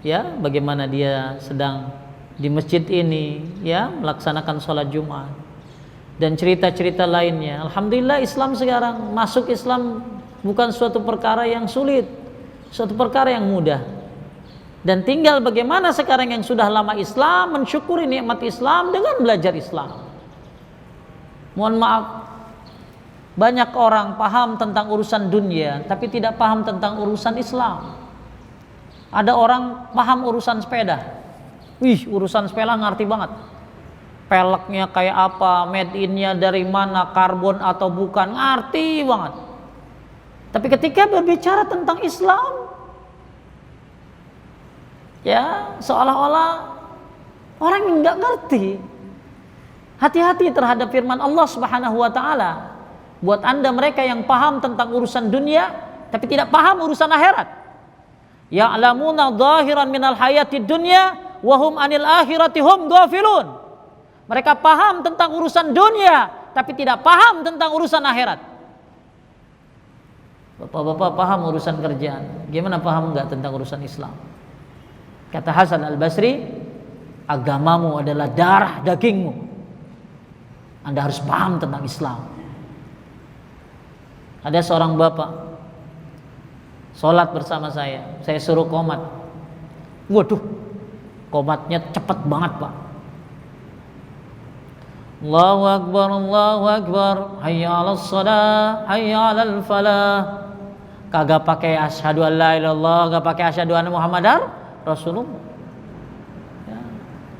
A: ya, bagaimana dia sedang di masjid ini, ya, melaksanakan sholat Jumat dan cerita-cerita lainnya. Alhamdulillah Islam sekarang, masuk Islam bukan suatu perkara yang sulit, suatu perkara yang mudah. Dan tinggal bagaimana sekarang yang sudah lama Islam mensyukuri nikmat Islam dengan belajar Islam. Mohon maaf, banyak orang paham tentang urusan dunia tapi tidak paham tentang urusan Islam. Ada orang paham urusan sepeda, urusan sepeda ngerti banget, peleknya kayak apa, made in-nya dari mana, karbon atau bukan, ngerti banget. Tapi ketika berbicara tentang Islam, ya, seolah-olah orang yang nggak ngerti. Hati-hati terhadap firman Allah Subhanahu wa Ta'ala. Buat Anda mereka yang paham tentang urusan dunia tapi tidak paham urusan akhirat. Ya'lamuna dhahiran minal hayatid dunya wa hum 'anil akhirati hum ghafilun. Mereka paham tentang urusan dunia tapi tidak paham tentang urusan akhirat. Bapak-bapak paham urusan kerjaan, gimana paham enggak tentang urusan Islam? Kata Hasan Al-Basri, agamamu adalah darah dagingmu. Anda harus paham tentang Islam. Ada seorang bapak sholat bersama saya suruh qomat. Waduh, qomatnya cepet banget Pak. Allahu akbar, Allahu akbar, hayya 'alas shalah, hayya 'alal falah. Kagak pakai asyhadu an la ilaha illallah, kagak pakai asyhadu anna muhammadar rasulullah. Ya.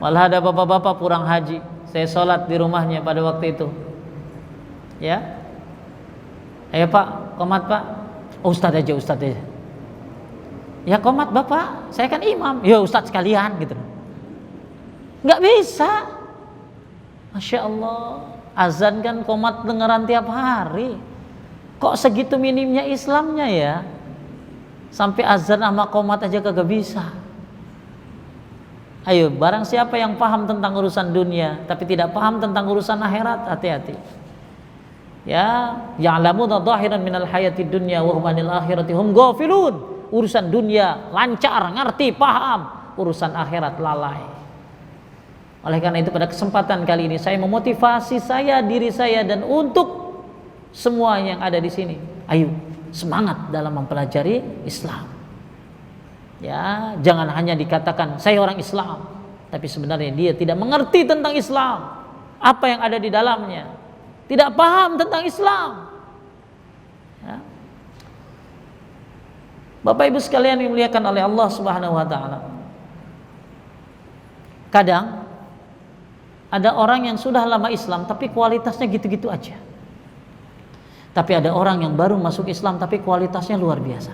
A: Malah ada bapak-bapak pulang haji, saya sholat di rumahnya pada waktu itu. Ya. Ayo Pak, qomat Pak. Oh, Ustaz aja. Ya qomat Bapak, saya kan imam. Ya Ustaz sekalian gitu. Nggak bisa. Masya Allah, azan kan qomat dengeran tiap hari. Kok segitu minimnya Islamnya ya? Sampai azan sama qomat aja kagak bisa. Ayo, barang siapa yang paham tentang urusan dunia tapi tidak paham tentang urusan akhirat, hati-hati. Ya, ya'lamuna dhahiran minal hayatid dunya wa hum 'anil akhirati hum ghafilun. Urusan dunia lancar, ngerti, paham, urusan akhirat lalai. Oleh karena itu pada kesempatan kali ini saya memotivasi diri saya dan untuk semua yang ada di sini, ayo semangat dalam mempelajari Islam. Ya, jangan hanya dikatakan saya orang Islam, tapi sebenarnya dia tidak mengerti tentang Islam, apa yang ada di dalamnya, tidak paham tentang Islam. Ya. Bapak Ibu sekalian yang dimuliakan oleh Allah Subhanahu wa taala. Kadang ada orang yang sudah lama Islam tapi kualitasnya gitu-gitu aja. Tapi ada orang yang baru masuk Islam tapi kualitasnya luar biasa.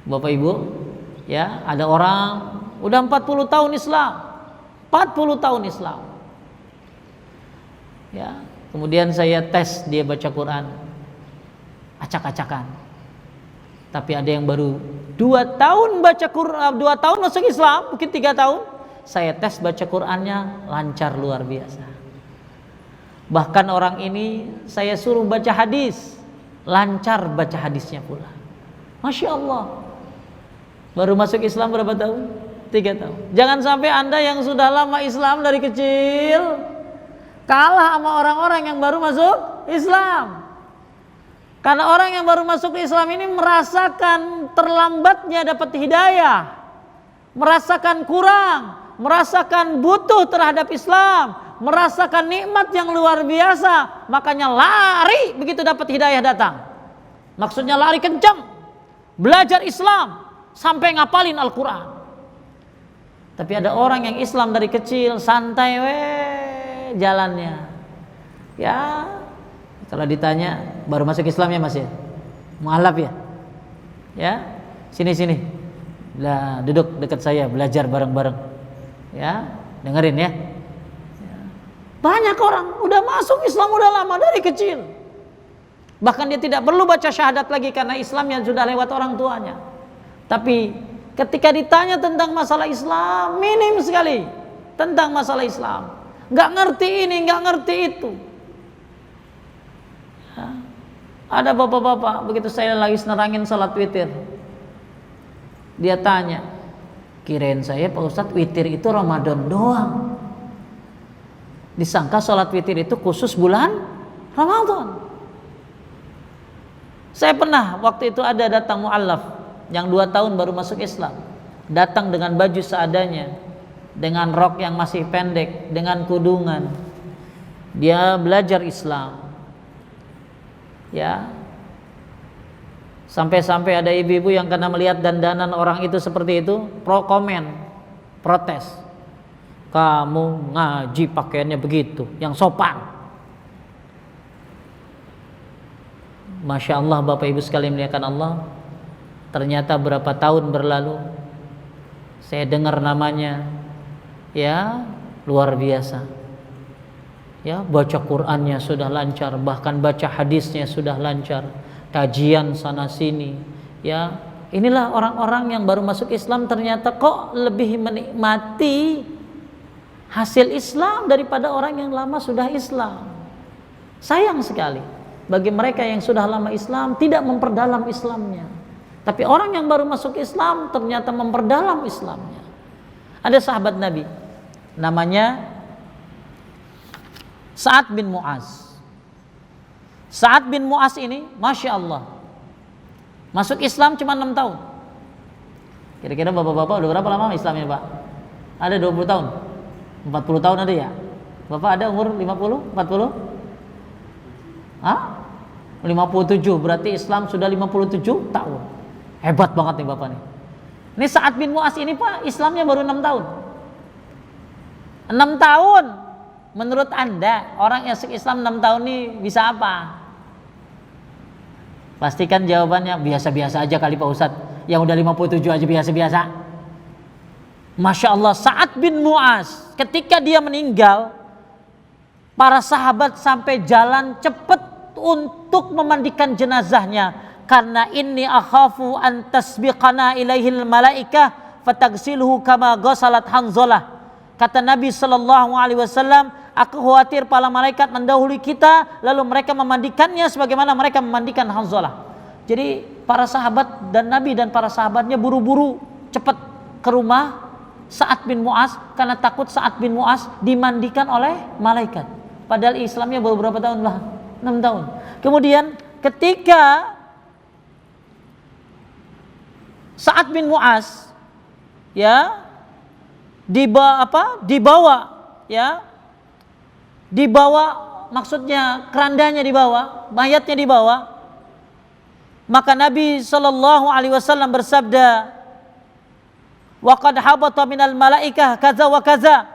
A: Bapak Ibu, ya, ada orang udah 40 tahun Islam. 40 tahun Islam. Ya, kemudian saya tes dia baca Quran. Acak-acakan. Tapi ada yang baru 2 tahun baca Quran, 2 tahun masuk Islam, mungkin 3 tahun. Saya tes baca Qurannya lancar luar biasa. Bahkan orang ini saya suruh baca hadis, lancar baca hadisnya pula. Masya Allah. Baru masuk Islam berapa tahun? 3 tahun. Jangan sampai Anda yang sudah lama Islam dari kecil kalah sama orang-orang yang baru masuk Islam. Karena orang yang baru masuk Islam ini merasakan terlambatnya dapat hidayah, merasakan kurang, merasakan butuh terhadap Islam, merasakan nikmat yang luar biasa, makanya lari begitu dapat hidayah datang. Maksudnya lari kencang, belajar Islam sampai ngapalin Al-Quran. Tapi ada orang yang Islam dari kecil santai jalannya. Ya, kalau ditanya baru masuk Islam ya Mas ya, mualaf ya, ya sini, lah duduk dekat saya belajar bareng-bareng, ya dengerin ya. Banyak orang udah masuk Islam udah lama dari kecil, bahkan dia tidak perlu baca syahadat lagi karena Islamnya sudah lewat orang tuanya. Tapi ketika ditanya tentang masalah Islam, minim sekali tentang masalah Islam, nggak ngerti ini, nggak ngerti itu. Ya. Ada bapak-bapak begitu saya lagi nerangin salat witir, dia tanya, kirain saya Pak Ustadz witir itu Ramadan doang. Disangka sholat witir itu khusus bulan Ramadan. Saya pernah waktu itu ada datang mu'allaf yang 2 tahun baru masuk Islam, datang dengan baju seadanya, dengan rok yang masih pendek, dengan kudungan. Dia belajar Islam, ya. Sampai-sampai ada ibu-ibu yang karena melihat dandanan orang itu seperti itu, protes. Kamu ngaji pakaiannya begitu, yang sopan. Masya Allah Bapak Ibu sekalian muliakan Allah. Ternyata berapa tahun berlalu, saya dengar namanya, ya luar biasa. Ya, baca Qurannya sudah lancar, bahkan baca hadisnya sudah lancar, kajian sana sini. Ya, inilah orang-orang yang baru masuk Islam ternyata kok lebih menikmati hasil Islam daripada orang yang lama sudah Islam. Sayang sekali bagi mereka yang sudah lama Islam tidak memperdalam Islamnya. Tapi orang yang baru masuk Islam ternyata memperdalam Islamnya. Ada sahabat Nabi namanya Sa'ad bin Mu'az. Sa'ad bin Mu'az ini Masya Allah masuk Islam cuma 6 tahun. Kira-kira bapak-bapak udah berapa lama Islamnya Pak? Ada 20 tahun? 40 tahun ada ya? Bapak ada umur 50, 40? Hah? 57, berarti Islam sudah 57 tahun. Hebat banget nih Bapak nih. Ini Sa'ad bin Mu'az ini Pak, Islamnya baru 6 tahun. 6 tahun. Menurut Anda, orang yang Islam 6 tahun ini bisa apa? Pastikan jawabannya biasa-biasa aja kali Pak Ustadz. Yang udah 57 aja biasa-biasa. Masya Allah, Sa'ad bin Mu'az ketika dia meninggal, para sahabat sampai jalan cepat untuk memandikan jenazahnya, karena inni akhafu an tasbiqana ilaihil malaikah fatagsilhu kama ghasalat Hanzalah. Kata Nabi sallallahu alaihi wasallam, aku khawatir para malaikat mendahului kita lalu mereka memandikannya sebagaimana mereka memandikan Hanzalah. Jadi para sahabat dan Nabi dan para sahabatnya buru-buru cepat ke rumah Sa'ad bin Mu'az karena takut Sa'ad bin Mu'az dimandikan oleh malaikat. Padahal Islamnya baru berapa tahun lah? 6 tahun. Kemudian ketika Sa'ad bin Mu'az ya dibawa maksudnya kerandanya dibawa, mayatnya dibawa, maka Nabi sallallahu alaihi wasallam bersabda, wa qad habata minal malaikah kaza wa kaza,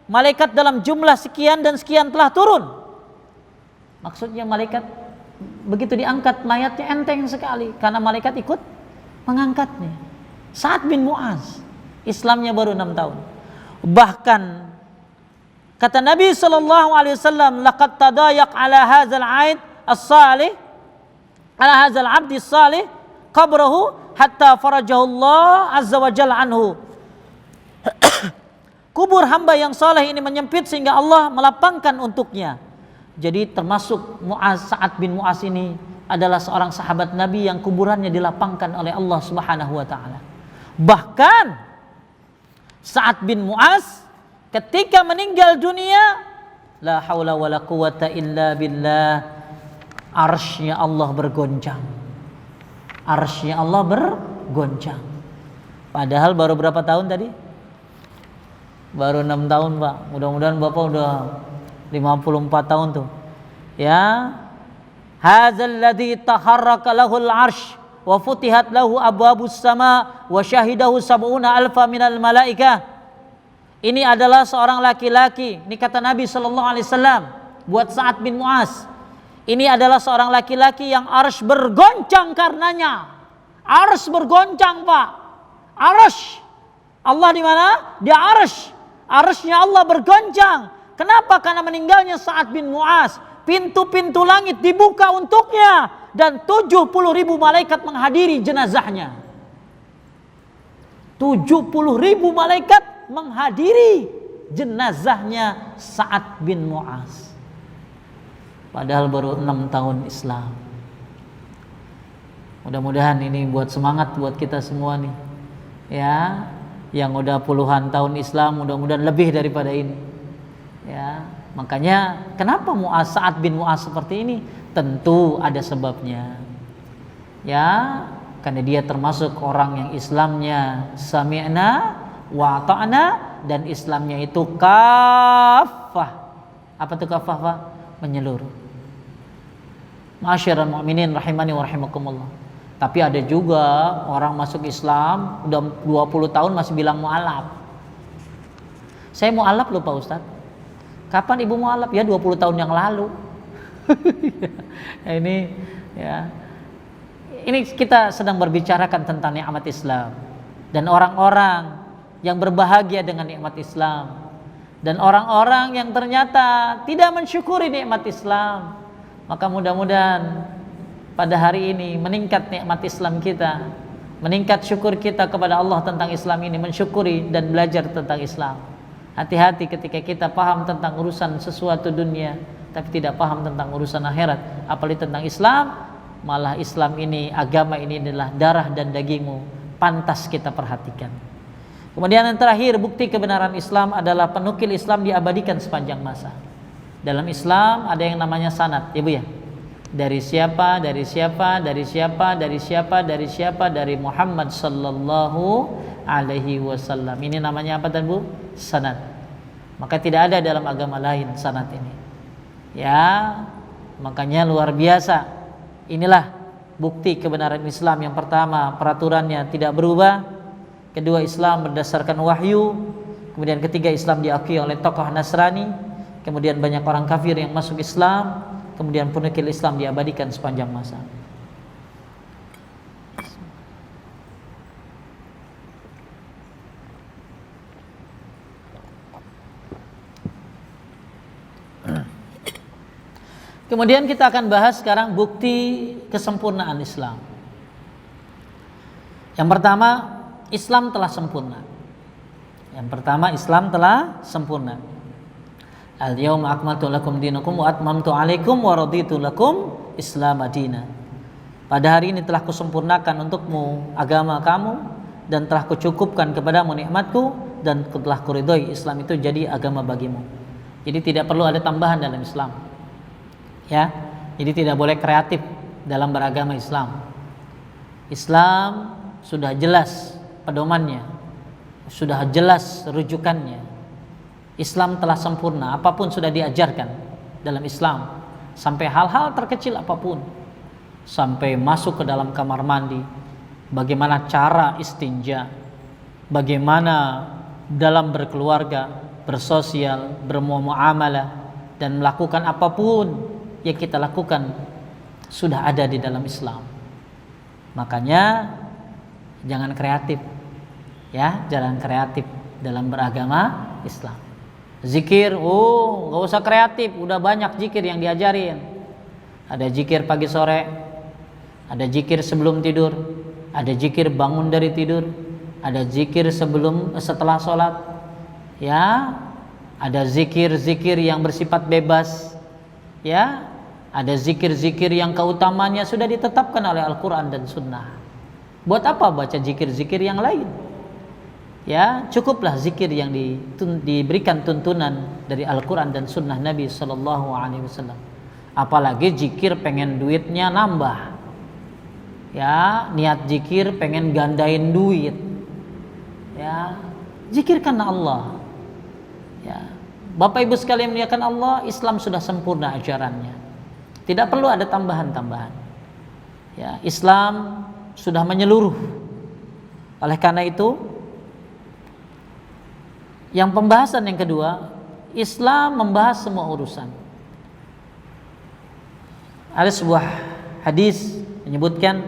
A: malaikat dalam jumlah sekian dan sekian telah turun. Maksudnya malaikat begitu diangkat mayatnya enteng sekali karena malaikat ikut mengangkatnya. Sa'ad bin Mu'az Islamnya baru 6 tahun. Bahkan kata Nabi sallallahu alaihi wasallam, laqad tadayak ala hadzal 'aid as-salih ala hadzal 'abdi as-salih qabrahu hatta farajahu Allah azza wa jalla anhu. Kubur hamba yang saleh ini menyempit sehingga Allah melapangkan untuknya. Jadi termasuk Sa'ad bin Mu'az ini adalah seorang sahabat Nabi yang kuburannya dilapangkan oleh Allah Subhanahu wa taala. Bahkan Sa'ad bin Mu'az ketika meninggal dunia, la haula wala quwata illa billah, arsy-Nya Allah bergoncang. Arsy-Nya Allah bergoncang. Padahal baru berapa tahun tadi? Baru 6 tahun Pak. Mudah-mudahan Bapak udah 54 tahun tuh. Ya. Hadzal ladzi taharraka lahul arsy wa futihat lahu abwabus sama wa syahidahu sab'una alfa minal malaikah. Ini adalah seorang laki-laki, ini kata Nabi sallallahu alaihi wasallam buat Sa'ad bin Mu'az. Ini adalah seorang laki-laki yang arsy bergoncang karenanya. Arsy bergoncang, Pak. Arsy. Allah di mana? Di arsy. Arsy-Nya Allah bergoncang. Kenapa? Karena meninggalnya Sa'ad bin Mu'az. Pintu-pintu langit dibuka untuknya dan 70.000 malaikat menghadiri jenazahnya. 70.000 malaikat menghadiri jenazahnya Sa'ad bin Mu'az. Padahal baru 6 tahun Islam. Mudah-mudahan ini buat semangat buat kita semua nih. Ya, yang udah puluhan tahun Islam, mudah-mudahan lebih daripada ini. Ya, makanya kenapa Sa'ad bin Mu'az seperti ini? Tentu ada sebabnya. Ya, karena dia termasuk orang yang Islamnya sami'na wa ta'na, dan Islamnya itu kafah. Apa itu kafah, Pak? Menyeluruh. Ma'asyiral mu'minin rahimani wa rahimakumullah. Tapi ada juga orang masuk Islam udah 20 tahun masih bilang mu'alaf. Saya mu'alaf loh Pak Ustadz. Kapan ibu mu'alaf? Ya 20 tahun yang lalu. Ini ya. Ini kita sedang berbicarakan tentang nikmat Islam dan orang-orang yang berbahagia dengan nikmat Islam dan orang-orang yang ternyata tidak mensyukuri nikmat Islam. Maka mudah-mudahan pada hari ini meningkat nikmat Islam kita, meningkat syukur kita kepada Allah tentang Islam ini, mensyukuri dan belajar tentang Islam. Hati-hati ketika kita paham tentang urusan sesuatu dunia tapi tidak paham tentang urusan akhirat, apalagi tentang Islam. Malah Islam ini, agama ini adalah darah dan dagingmu, pantas kita perhatikan. Kemudian yang terakhir, bukti kebenaran Islam adalah penukil Islam diabadikan sepanjang masa. Dalam Islam ada yang namanya sanad, ya Bu ya. Dari siapa, dari siapa, dari siapa, dari siapa, dari siapa, dari Muhammad sallallahu alaihi wasallam. Ini namanya apa tadi Bu? Sanad. Maka tidak ada dalam agama lain sanad ini. Ya, makanya luar biasa. Inilah bukti kebenaran Islam. Yang pertama, peraturannya tidak berubah. Kedua, Islam berdasarkan wahyu. Kemudian ketiga, Islam diakui oleh tokoh Nasrani. Kemudian banyak orang kafir yang masuk Islam. Kemudian penukil Islam diabadikan sepanjang masa. Kemudian kita akan bahas sekarang bukti kesempurnaan Islam. Yang pertama, Islam telah sempurna. Yang pertama, Islam telah sempurna. Al-yawma akmaltu lakum dinakum wa atmamtu alaikum wa raditu lakum Islam madina. Pada hari ini telah kusempurnakan untukmu agama kamu dan telah kucukupkan kepadamu nikmatku dan telah kuridhoi Islam itu jadi agama bagimu. Jadi tidak perlu ada tambahan dalam Islam. Ya, jadi tidak boleh kreatif dalam beragama Islam. Islam sudah jelas pedomannya, sudah jelas rujukannya. Islam telah sempurna, apapun sudah diajarkan dalam Islam, sampai hal-hal terkecil apapun, sampai masuk ke dalam kamar mandi, bagaimana cara istinja, bagaimana dalam berkeluarga, bersosial, bermuamalah, dan melakukan apapun yang kita lakukan sudah ada di dalam Islam. Makanya jangan kreatif, ya, jangan kreatif dalam beragama Islam. Zikir, nggak usah kreatif, udah banyak zikir yang diajarin. Ada zikir pagi sore, ada zikir sebelum tidur, ada zikir bangun dari tidur, ada zikir setelah sholat, ya, ada zikir-zikir yang bersifat bebas, ya, ada zikir-zikir yang keutamanya sudah ditetapkan oleh Al-Quran dan Sunnah. Buat apa baca zikir-zikir yang lain? Ya, cukuplah zikir yang diberikan tuntunan dari Al-Quran dan Sunnah Nabi Sallallahu Alaihi Wasallam. Apalagi zikir pengen duitnya nambah, ya, niat zikir pengen gandain duit, ya, zikir karena Allah. Ya, Bapak Ibu sekalian muliakan Allah, Islam sudah sempurna ajarannya. Tidak perlu ada tambahan-tambahan. Ya, Islam sudah menyeluruh. Oleh karena itu, yang pembahasan yang kedua, Islam membahas semua urusan. Ada sebuah hadis menyebutkan,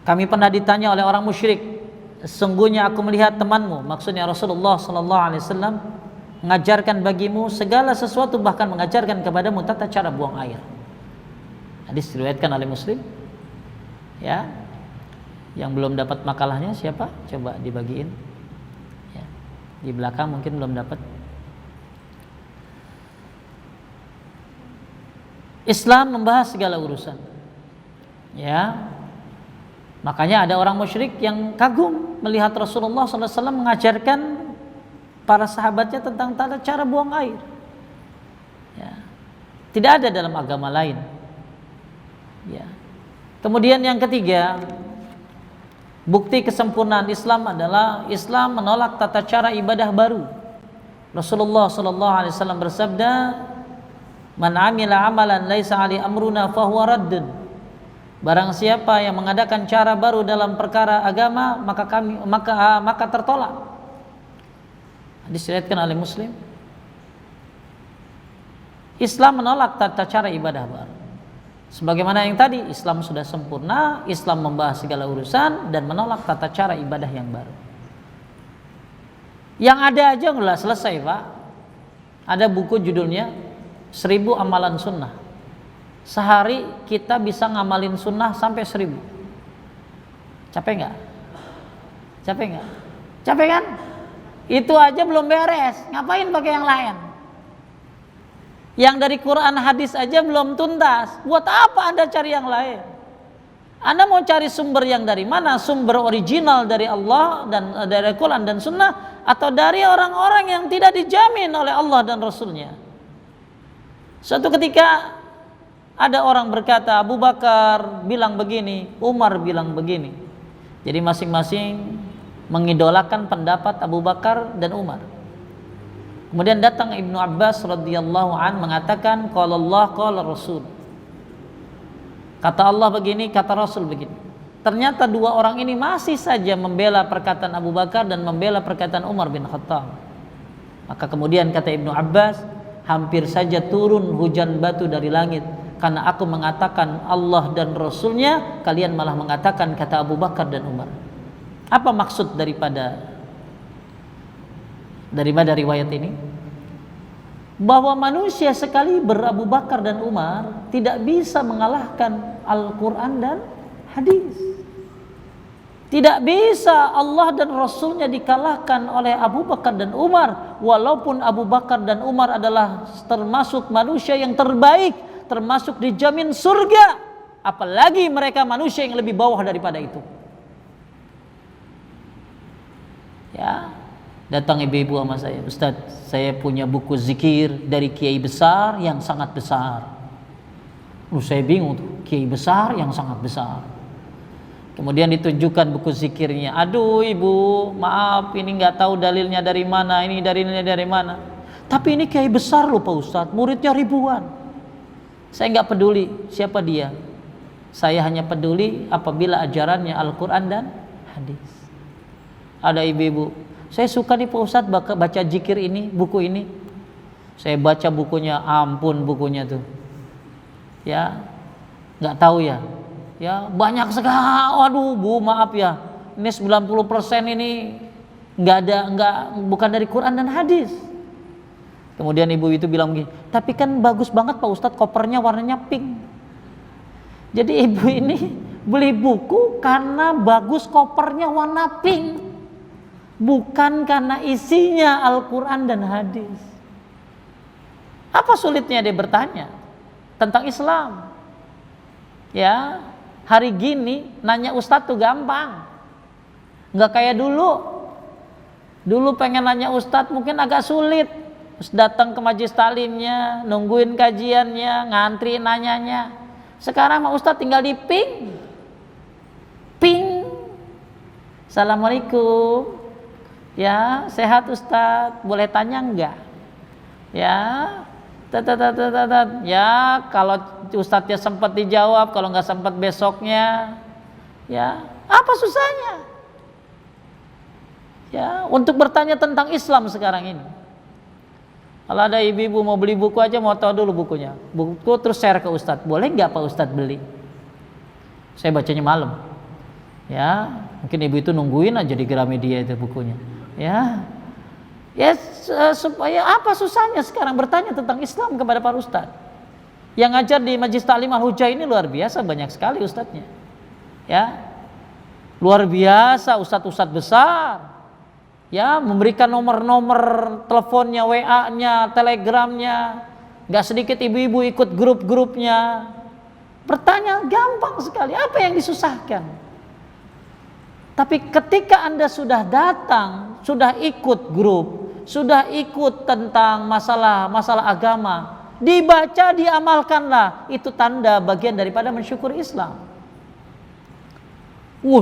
A: kami pernah ditanya oleh orang musyrik, sesungguhnya aku melihat temanmu, maksudnya Rasulullah sallallahu alaihi wasallam, mengajarkan bagimu segala sesuatu, bahkan mengajarkan kepadamu tata cara buang air. Hadis diriwayatkan oleh Muslim. Ya, yang belum dapat makalahnya siapa? Coba dibagiin. Ya, di belakang mungkin belum dapat. Islam membahas segala urusan. Ya, makanya ada orang musyrik yang kagum melihat Rasulullah SAW mengajarkan para sahabatnya tentang tata cara buang air. Ya, tidak ada dalam agama lain. Ya. Kemudian yang ketiga, bukti kesempurnaan Islam adalah Islam menolak tata cara ibadah baru. Rasulullah sallallahu alaihi wasallam bersabda, "Man 'amila 'amalan laisa 'alaihi amruna fahuwa raddun." Barang siapa yang mengadakan cara baru dalam perkara agama, maka tertolak. Diriwayatkan oleh Muslim. Islam menolak tata cara ibadah baru. Sebagaimana yang tadi, Islam sudah sempurna, Islam membahas segala urusan dan menolak tata cara ibadah yang baru. Yang ada aja nggak selesai, Pak. Ada buku judulnya 1000 Amalan Sunnah. Sehari kita bisa ngamalin sunnah sampai 1000. Capek nggak? Capek nggak? Capek kan? Itu aja belum beres, ngapain pakai yang lain? Yang dari Quran hadis aja belum tuntas, buat apa Anda cari yang lain? Anda mau cari sumber yang dari mana? Sumber original dari Allah dan dari Quran dan Sunnah, atau dari orang-orang yang tidak dijamin oleh Allah dan Rasulnya? Suatu ketika ada orang berkata, Abu Bakar bilang begini, Umar bilang begini. Jadi masing-masing mengidolakan pendapat Abu Bakar dan Umar. Kemudian datang Ibnu Abbas radhiyallahu an mengatakan qala Allah qala Rasul. Kata Allah begini, kata Rasul begini. Ternyata dua orang ini masih saja membela perkataan Abu Bakar dan membela perkataan Umar bin Khattab. Maka kemudian kata Ibnu Abbas, hampir saja turun hujan batu dari langit karena aku mengatakan Allah dan Rasulnya, kalian malah mengatakan kata Abu Bakar dan Umar. Apa maksud daripada riwayat ini? Bahwa manusia sekali berabu Bakar dan Umar tidak bisa mengalahkan Al-Quran dan hadis. Tidak bisa Allah dan Rasulnya dikalahkan oleh Abu Bakar dan Umar. Walaupun Abu Bakar dan Umar adalah termasuk manusia yang terbaik, termasuk dijamin surga, apalagi mereka manusia yang lebih bawah daripada itu. Ya, datang ibu-ibu sama saya, Ustaz, saya punya buku zikir dari kiai besar yang sangat besar. Saya bingung tuh, kiai besar yang sangat besar. Kemudian ditunjukkan buku zikirnya. Aduh ibu, maaf ini nggak tahu dalilnya dari mana, ini dalilnya dari mana. Tapi ini kiai besar loh Pak Ustadz, muridnya ribuan. Saya nggak peduli siapa dia. Saya hanya peduli apabila ajarannya Al-Quran dan hadis. Ada ibu-ibu, saya suka nih Pak Ustadz baca zikir ini, buku ini. Saya baca bukunya, ampun bukunya tuh. Ya, nggak tahu ya. Ya, banyak sekali. Waduh, Bu, maaf ya. Ini 90% ini bukan dari Quran dan hadis. Kemudian ibu itu bilang begini, tapi kan bagus banget Pak Ustadz, kopernya warnanya pink. Jadi ibu ini beli buku karena bagus kopernya warna pink, bukan karena isinya Al-Quran dan hadis. Apa sulitnya dia bertanya tentang Islam? Ya, hari gini nanya Ustadz tuh gampang, nggak kayak dulu. Dulu pengen nanya Ustadz mungkin agak sulit. Terus datang ke majelis taklimnya, nungguin kajiannya, ngantri nanyanya. Sekarang mah Ustadz tinggal di ping. Assalamualaikum. Ya, sehat Ustadz, boleh tanya enggak? Ya, ya kalau Ustadznya sempat dijawab, kalau nggak sempat besoknya. Ya, apa susahnya? Ya, untuk bertanya tentang Islam sekarang ini. Kalau ada ibu-ibu mau beli buku aja, mau tahu dulu bukunya. Buku terus share ke Ustadz. Boleh nggak Pak Ustadz beli? Saya bacanya malam. Ya, mungkin ibu itu nungguin aja di Gramedia itu bukunya. Ya, supaya apa susahnya sekarang bertanya tentang Islam kepada para Ustadz? Yang ngajar di Majelis Taklim Al-Hujah ini luar biasa, banyak sekali Ustadznya. Ya, luar biasa Ustadz-Ustadz besar. Ya, memberikan nomor-nomor teleponnya, WA-nya, Telegramnya. Gak sedikit ibu-ibu ikut grup-grupnya. Bertanya gampang sekali, apa yang disusahkan? Tapi ketika Anda sudah datang, sudah ikut grup, sudah ikut tentang masalah agama, dibaca, diamalkanlah. Itu tanda bagian daripada mensyukuri Islam.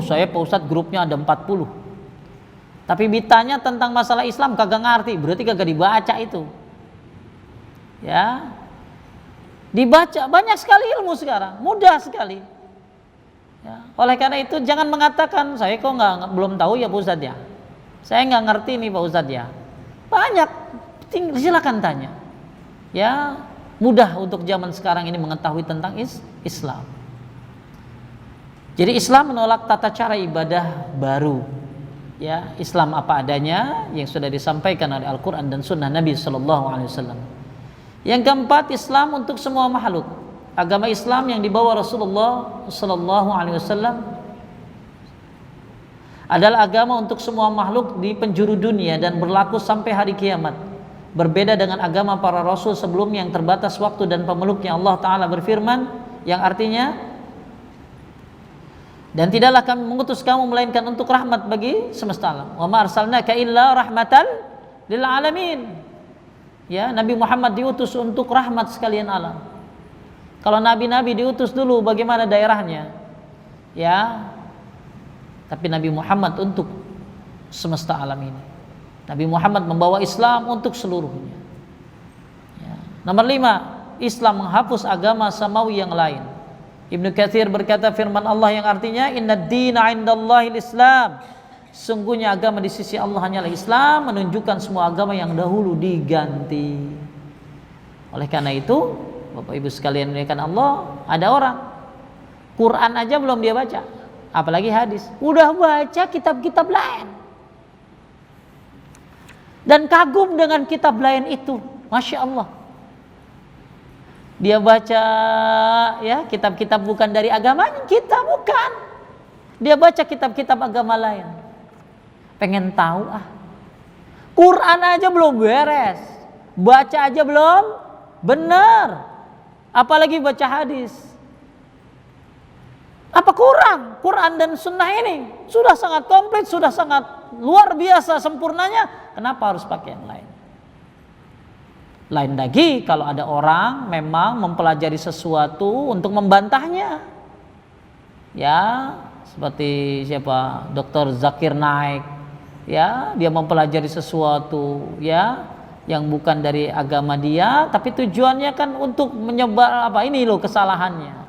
A: Saya Pak Ustadz grupnya ada 40. Tapi ditanya tentang masalah Islam kagak ngerti, berarti kagak dibaca itu. Ya, dibaca, banyak sekali ilmu sekarang, mudah sekali. Ya, oleh karena itu jangan mengatakan saya kok belum tahu ya Pak Ustadz ya, saya nggak ngerti nih Pak Ustadz ya. Banyak, silakan tanya. Ya, mudah untuk zaman sekarang ini mengetahui tentang Islam. Jadi Islam menolak tata cara ibadah baru. Ya, Islam apa adanya yang sudah disampaikan oleh Al-Quran dan Sunnah Nabi Sallallahu Alaihi Wasallam. Yang keempat, Islam untuk semua makhluk. Agama Islam yang dibawa Rasulullah Sallallahu Alaihi Wasallam adalah agama untuk semua makhluk di penjuru dunia dan berlaku sampai hari kiamat. Berbeda dengan agama para Rasul sebelumnya yang terbatas waktu dan pemeluknya. Allah Ta'ala berfirman yang artinya, dan tidaklah kami mengutus kamu melainkan untuk rahmat bagi semesta alam. Wa ma arsalnaka illa rahmatan lil alamin. Ya, Nabi Muhammad diutus untuk rahmat sekalian alam. Kalau nabi-nabi diutus dulu bagaimana daerahnya? Ya. Tapi Nabi Muhammad untuk semesta alam ini. Nabi Muhammad membawa Islam untuk seluruhnya. Ya. Nomor 5, Islam menghapus agama samawi yang lain. Ibnu Katsir berkata firman Allah yang artinya innad dina 'indallahil Islam. Sungguhnya agama di sisi Allah hanyalah Islam, menunjukkan semua agama yang dahulu diganti. Oleh karena itu, Bapak Ibu sekalian muliakan Allah, ada orang Quran aja belum dia baca, apalagi hadis. Udah baca kitab-kitab lain. Dan kagum dengan kitab lain itu, Masya Allah. Dia baca ya kitab-kitab bukan dari agamanya, kita bukan. Dia baca kitab-kitab agama lain. Pengen tahu Quran aja belum beres, baca aja belum benar, apalagi baca hadis. Apa kurang? Quran dan sunnah ini sudah sangat komplit, sudah sangat luar biasa sempurnanya. Kenapa harus pakai yang lain? Lain lagi kalau ada orang memang mempelajari sesuatu untuk membantahnya. Ya, seperti siapa? Dr. Zakir Naik. Ya, dia mempelajari sesuatu ya yang bukan dari agama dia, tapi tujuannya kan untuk menyebar ini loh kesalahannya.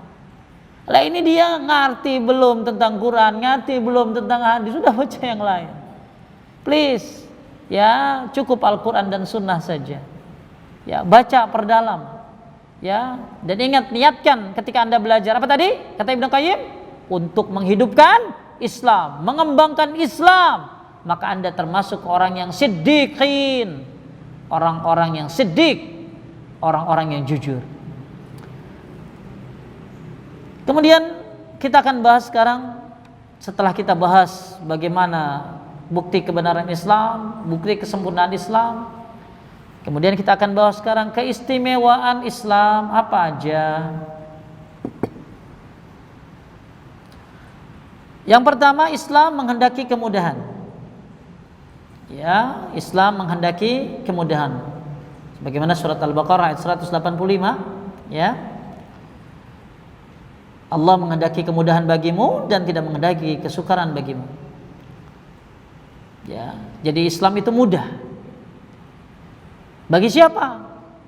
A: Lah ini dia ngerti belum tentang Quran, ngerti belum tentang hadis, sudah baca yang lain. Please, ya cukup Al-Quran dan Sunnah saja. Ya baca perdalam. Ya, dan ingat, niatkan ketika Anda belajar apa tadi? Kata Ibnu Qayyim, untuk menghidupkan Islam, mengembangkan Islam, maka Anda termasuk orang yang siddiqin, orang-orang yang siddiq, orang-orang yang jujur. Kemudian kita akan bahas sekarang, setelah kita bahas bagaimana bukti kebenaran Islam, bukti kesempurnaan Islam, kemudian kita akan bahas sekarang keistimewaan Islam apa aja. Yang pertama, Islam menghendaki kemudahan. Ya, Islam menghendaki kemudahan. Sebagaimana surat Al-Baqarah ayat 185, ya. Allah menghendaki kemudahan bagimu dan tidak menghendaki kesukaran bagimu. Ya, jadi Islam itu mudah. Bagi siapa?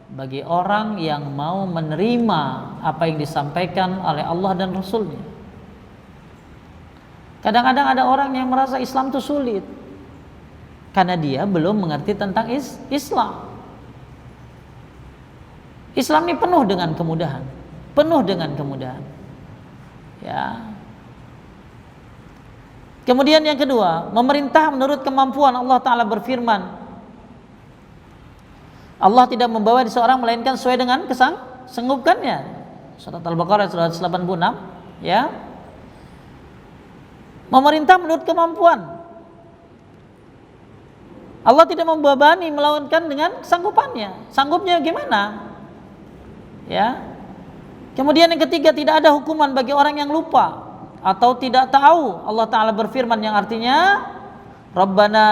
A: Bagi orang yang mau menerima apa yang disampaikan oleh Allah dan Rasulnya. Kadang-kadang ada orang yang merasa Islam itu sulit karena dia belum mengerti tentang Islam. Islam ini penuh dengan kemudahan, penuh dengan kemudahan. Ya. Kemudian yang kedua, memerintah menurut kemampuan. Allah Ta'ala berfirman, Allah tidak membawa seseorang melainkan sesuai dengan kesanggupannya. Surat Al-Baqarah 186, ya. Memerintah menurut kemampuan. Allah tidak membebani melainkan dengan kesanggupannya. Sanggupnya gimana? Ya. Kemudian yang ketiga, tidak ada hukuman bagi orang yang lupa atau tidak tahu. Allah Ta'ala berfirman yang artinya Rabbana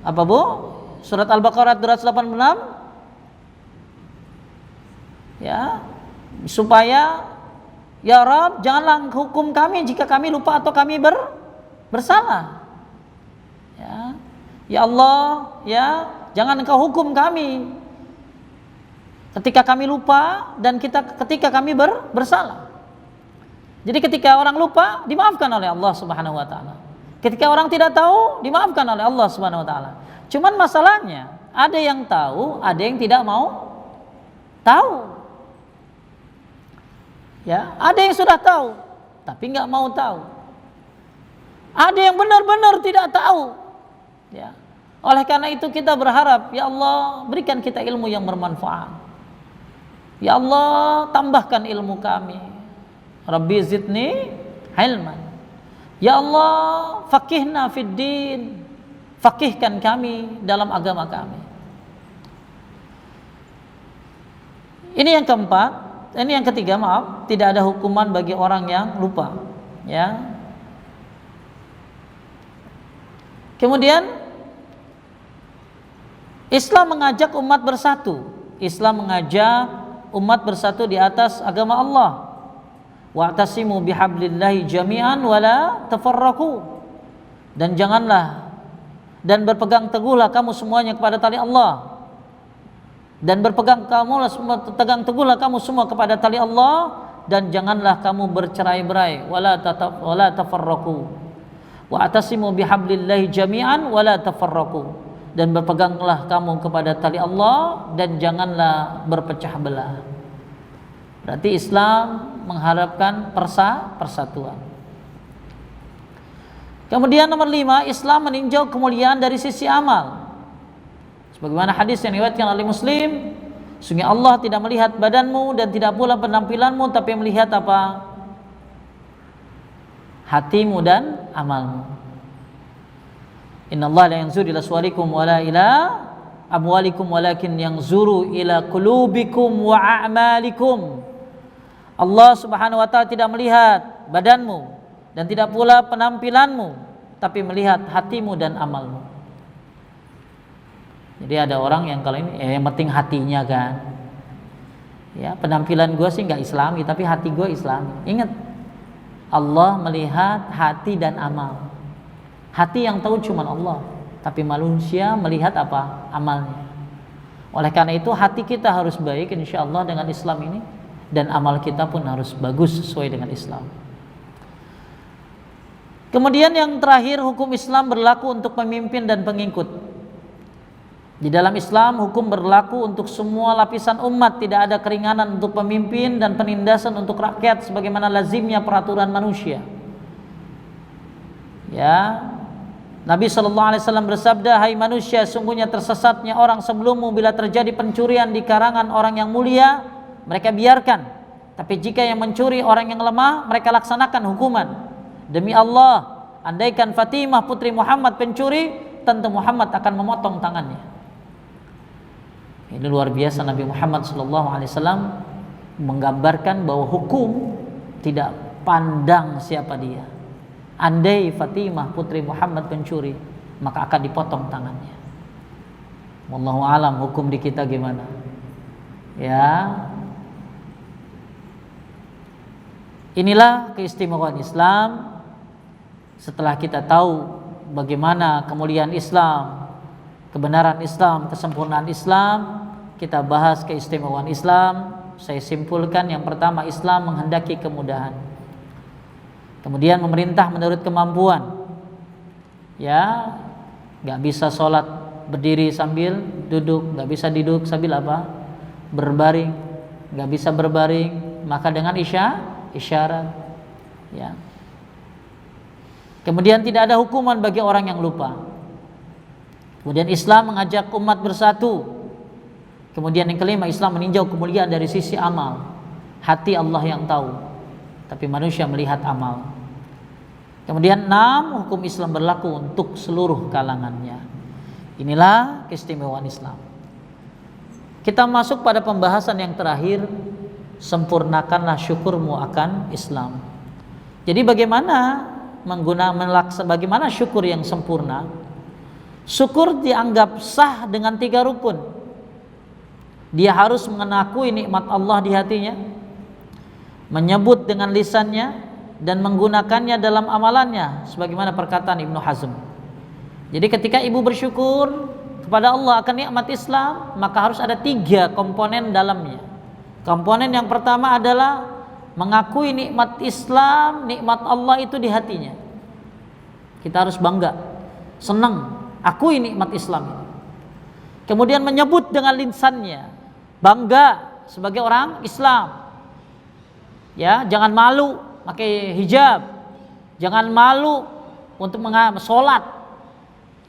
A: apa Bu? Surat Al-Baqarah 286, ya, supaya ya Rabb, janganlah hukum kami jika kami lupa atau kami bersalah. Ya Allah, ya, jangan Engkau hukum kami ketika kami lupa dan ketika kami bersalah. Jadi ketika orang lupa, dimaafkan oleh Allah Subhanahu wa taala. Ketika orang tidak tahu, dimaafkan oleh Allah Subhanahu wa taala. Cuman masalahnya, ada yang tahu, ada yang tidak mau tahu. Ya, ada yang sudah tahu tapi nggak mau tahu. Ada yang benar-benar tidak tahu. Ya. Oleh karena itu kita berharap, ya Allah, berikan kita ilmu yang bermanfaat. Ya Allah, tambahkan ilmu kami. Rabbi zidni ilman. Ya Allah, faqihna fid din. Faqihkan kami dalam agama kami. Ini yang keempat, ini yang ketiga, maaf, tidak ada hukuman bagi orang yang lupa, ya. Kemudian Islam mengajak umat bersatu. Islam mengajak umat bersatu di atas agama Allah. Wa'tasimu bihablillahi jami'an wala tafarraqu. Dan janganlah dan berpegang teguhlah kamu semuanya kepada tali Allah, dan tegang teguhlah kamu semua kepada tali Allah, dan janganlah kamu bercerai-berai, wala tafarraqu wa atasimu bihablillahi jami'an wala tafarraqu, dan berpeganglah kamu kepada tali Allah dan janganlah berpecah belah. Berarti Islam mengharapkan persatuan. Kemudian nomor 5, Islam meninjau kemuliaan dari sisi amal. Sebagaimana hadis yang diriwayatkan oleh Muslim, sungguh Allah tidak melihat badanmu dan tidak pula penampilanmu, tapi melihat apa? Hatimu dan amalmu. Innallaha la yanzuru ila suwarikum wala ila amwalikum walakin yanzuru ila qulubikum wa a'malikum. Allah Subhanahu wa taala tidak melihat badanmu dan tidak pula penampilanmu, tapi melihat hatimu dan amalmu. Jadi ada orang yang kalau ini yang penting hatinya kan. Ya, penampilan gue sih nggak Islami, tapi hati gue Islami. Ingat, Allah melihat hati dan amal. Hati yang tahu cuma Allah, tapi manusia melihat apa? Amalnya. Oleh karena itu hati kita harus baik insya Allah dengan Islam ini, dan amal kita pun harus bagus sesuai dengan Islam. Kemudian yang terakhir, hukum Islam berlaku untuk pemimpin dan pengikut. Di dalam Islam, hukum berlaku untuk semua lapisan umat, tidak ada keringanan untuk pemimpin dan penindasan untuk rakyat sebagaimana lazimnya peraturan manusia. Ya, Nabi SAW bersabda, hai manusia, sungguhnya tersesatnya orang sebelummu bila terjadi pencurian di karangan orang yang mulia, mereka biarkan. Tapi jika yang mencuri orang yang lemah, mereka laksanakan hukuman. Demi Allah, andaikan Fatimah putri Muhammad pencuri, tentu Muhammad akan memotong tangannya. Ini luar biasa, Nabi Muhammad SAW menggambarkan bahwa hukum tidak pandang siapa dia. Andai Fatimah putri Muhammad pencuri, maka akan dipotong tangannya. Wallahu alam, hukum di kita gimana? Ya, inilah keistimewaan Islam. Setelah kita tahu bagaimana kemuliaan Islam, kebenaran Islam, kesempurnaan Islam, kita bahas keistimewaan Islam. Saya simpulkan, yang pertama, Islam menghendaki kemudahan. Kemudian memerintah menurut kemampuan. Ya, nggak bisa sholat berdiri sambil duduk, nggak bisa duduk sambil apa? Berbaring, nggak bisa berbaring, maka dengan isyarat. Ya. Kemudian tidak ada hukuman bagi orang yang lupa. Kemudian Islam mengajak umat bersatu. Kemudian yang kelima, Islam meninjau kemuliaan dari sisi amal. Hati Allah yang tahu, tapi manusia melihat amal. Kemudian 6, hukum Islam berlaku untuk seluruh kalangannya. Inilah keistimewaan Islam. Kita masuk pada pembahasan yang terakhir, sempurnakanlah syukurmu akan Islam. Jadi bagaimana bagaimana syukur yang sempurna? Syukur dianggap sah dengan 3 rukun. Dia harus mengakui nikmat Allah di hatinya, menyebut dengan lisannya, dan menggunakannya dalam amalannya, sebagaimana perkataan Ibnu Hazm. Jadi ketika ibu bersyukur kepada Allah akan nikmat Islam, maka harus ada 3 komponen dalamnya. Komponen yang pertama adalah mengakui nikmat Islam, nikmat Allah itu di hatinya. Kita harus bangga, senang, akui nikmat Islam ini. Kemudian menyebut dengan lisannya, bangga sebagai orang Islam. Ya, jangan malu pakai hijab, jangan malu untuk sholat.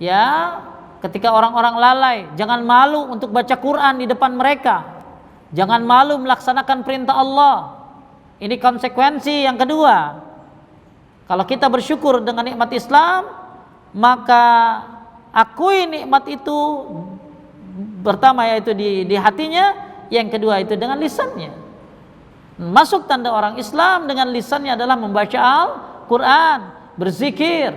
A: Ya, ketika orang-orang lalai, jangan malu untuk baca Quran di depan mereka, jangan malu melaksanakan perintah Allah. Ini konsekuensi yang kedua. Kalau kita bersyukur dengan nikmat Islam, maka akui nikmat itu pertama yaitu di hatinya, yang kedua itu dengan lisannya. Masuk tanda orang Islam dengan lisannya adalah membaca Al-Quran, berzikir.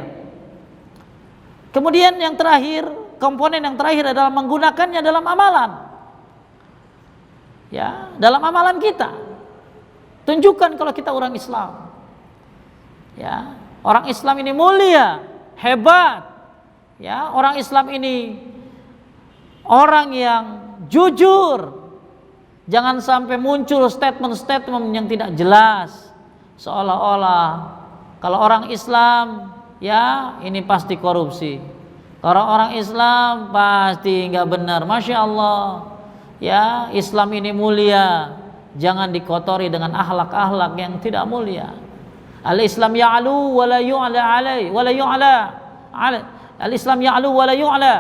A: Kemudian yang terakhir, komponen yang terakhir adalah menggunakannya dalam amalan. Ya, dalam amalan kita. Tunjukkan kalau kita orang Islam. Ya, orang Islam ini mulia, hebat. Ya, orang Islam ini orang yang jujur. Jangan sampai muncul statement-statement yang tidak jelas, seolah-olah kalau orang Islam ya ini pasti korupsi. Kalau orang Islam pasti nggak benar. Masya Allah, ya Islam ini mulia. Jangan dikotori dengan akhlak-akhlak yang tidak mulia. Al-Islam ya'lu wa la yu'la alai wa la yu'la. Al-Islam ya'lu wa la yu'la.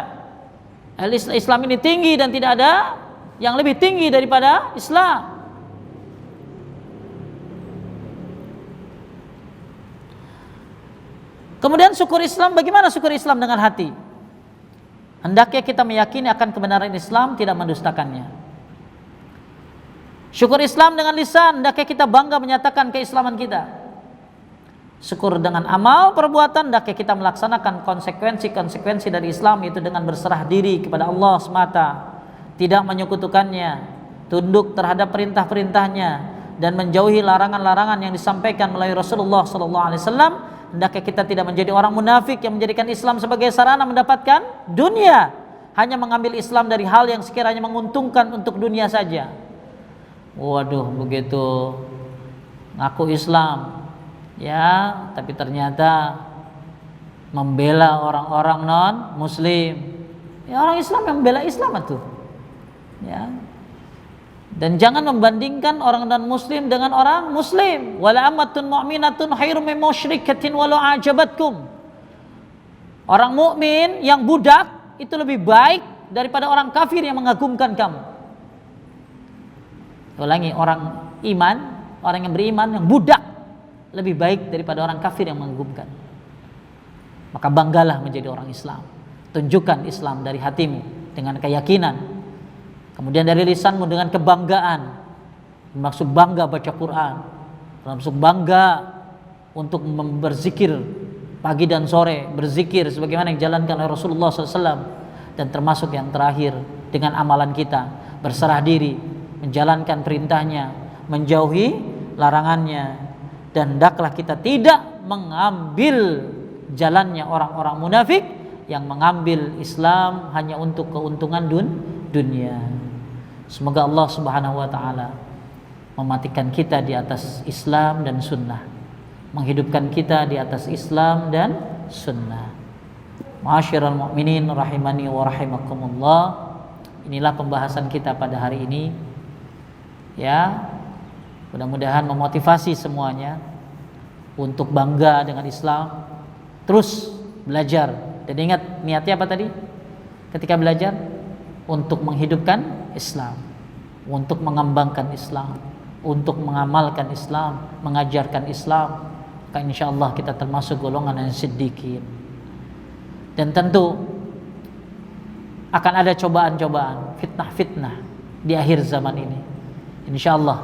A: Al-Islam ini tinggi dan tidak ada yang lebih tinggi daripada Islam. Kemudian syukur Islam, bagaimana syukur Islam dengan hati? Hendaknya kita meyakini akan kebenaran Islam, tidak mendustakannya. Syukur Islam dengan lisan, hendaknya kita bangga menyatakan keislaman kita. Syukur dengan amal perbuatan, hendaknya kita melaksanakan konsekuensi-konsekuensi dari Islam, itu dengan berserah diri kepada Allah semata, tidak menyekutukannya, tunduk terhadap perintah-perintahnya, dan menjauhi larangan-larangan yang disampaikan melalui Rasulullah SAW. Hendaknya kita tidak menjadi orang munafik yang menjadikan Islam sebagai sarana mendapatkan dunia, hanya mengambil Islam dari hal yang sekiranya menguntungkan untuk dunia saja. Waduh, begitu ngaku Islam ya, tapi ternyata membela orang-orang non muslim. Ya, orang Islam yang membela Islam itu ya. Dan jangan membandingkan orang non muslim dengan orang muslim. Wala amatun mu'minatun khairum min musyrikatin walau ajabatkum. Orang mukmin yang budak itu lebih baik daripada orang kafir yang mengagumkan kamu. Ulangi, orang iman, orang yang beriman yang budak lebih baik daripada orang kafir yang mengagumkan. Maka banggalah menjadi orang Islam. Tunjukkan Islam dari hatimu dengan keyakinan. Kemudian dari lisanmu dengan kebanggaan. Maksud bangga baca Quran, maksud bangga untuk berzikir pagi dan sore, berzikir sebagaimana yang dijalankan oleh Rasulullah SAW. Dan termasuk yang terakhir dengan amalan kita, berserah diri, menjalankan perintahnya, menjauhi larangannya. Dan hendaklah kita tidak mengambil jalannya orang-orang munafik yang mengambil Islam hanya untuk keuntungan dunia. Semoga Allah Subhanahu wa taala mematikan kita di atas Islam dan sunnah, menghidupkan kita di atas Islam dan sunnah. Ma'asyiral mu'minin rahimani wa rahimakumullah. Inilah pembahasan kita pada hari ini. Ya, mudah-mudahan memotivasi semuanya untuk bangga dengan Islam, terus belajar. Dan ingat niatnya apa tadi? Ketika belajar untuk menghidupkan Islam, untuk mengembangkan Islam, untuk mengamalkan Islam, mengajarkan Islam. Maka insyaallah kita termasuk golongan yang siddiqin. Dan tentu akan ada cobaan-cobaan, fitnah-fitnah di akhir zaman ini. Insyaallah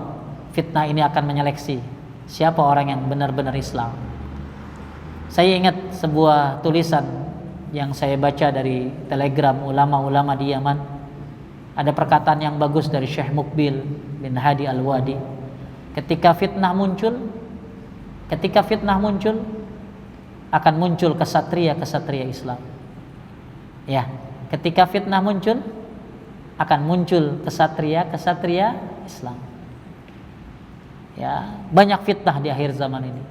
A: fitnah ini akan menyeleksi siapa orang yang benar-benar Islam. Saya ingat sebuah tulisan yang saya baca dari telegram ulama-ulama di Yaman. Ada perkataan yang bagus dari Syekh Mukbil bin Hadi Al-Wadi. Ketika fitnah muncul, akan muncul kesatria-kesatria Islam. Ya, ketika fitnah muncul, akan muncul kesatria-kesatria Islam. Ya, banyak fitnah di akhir zaman ini.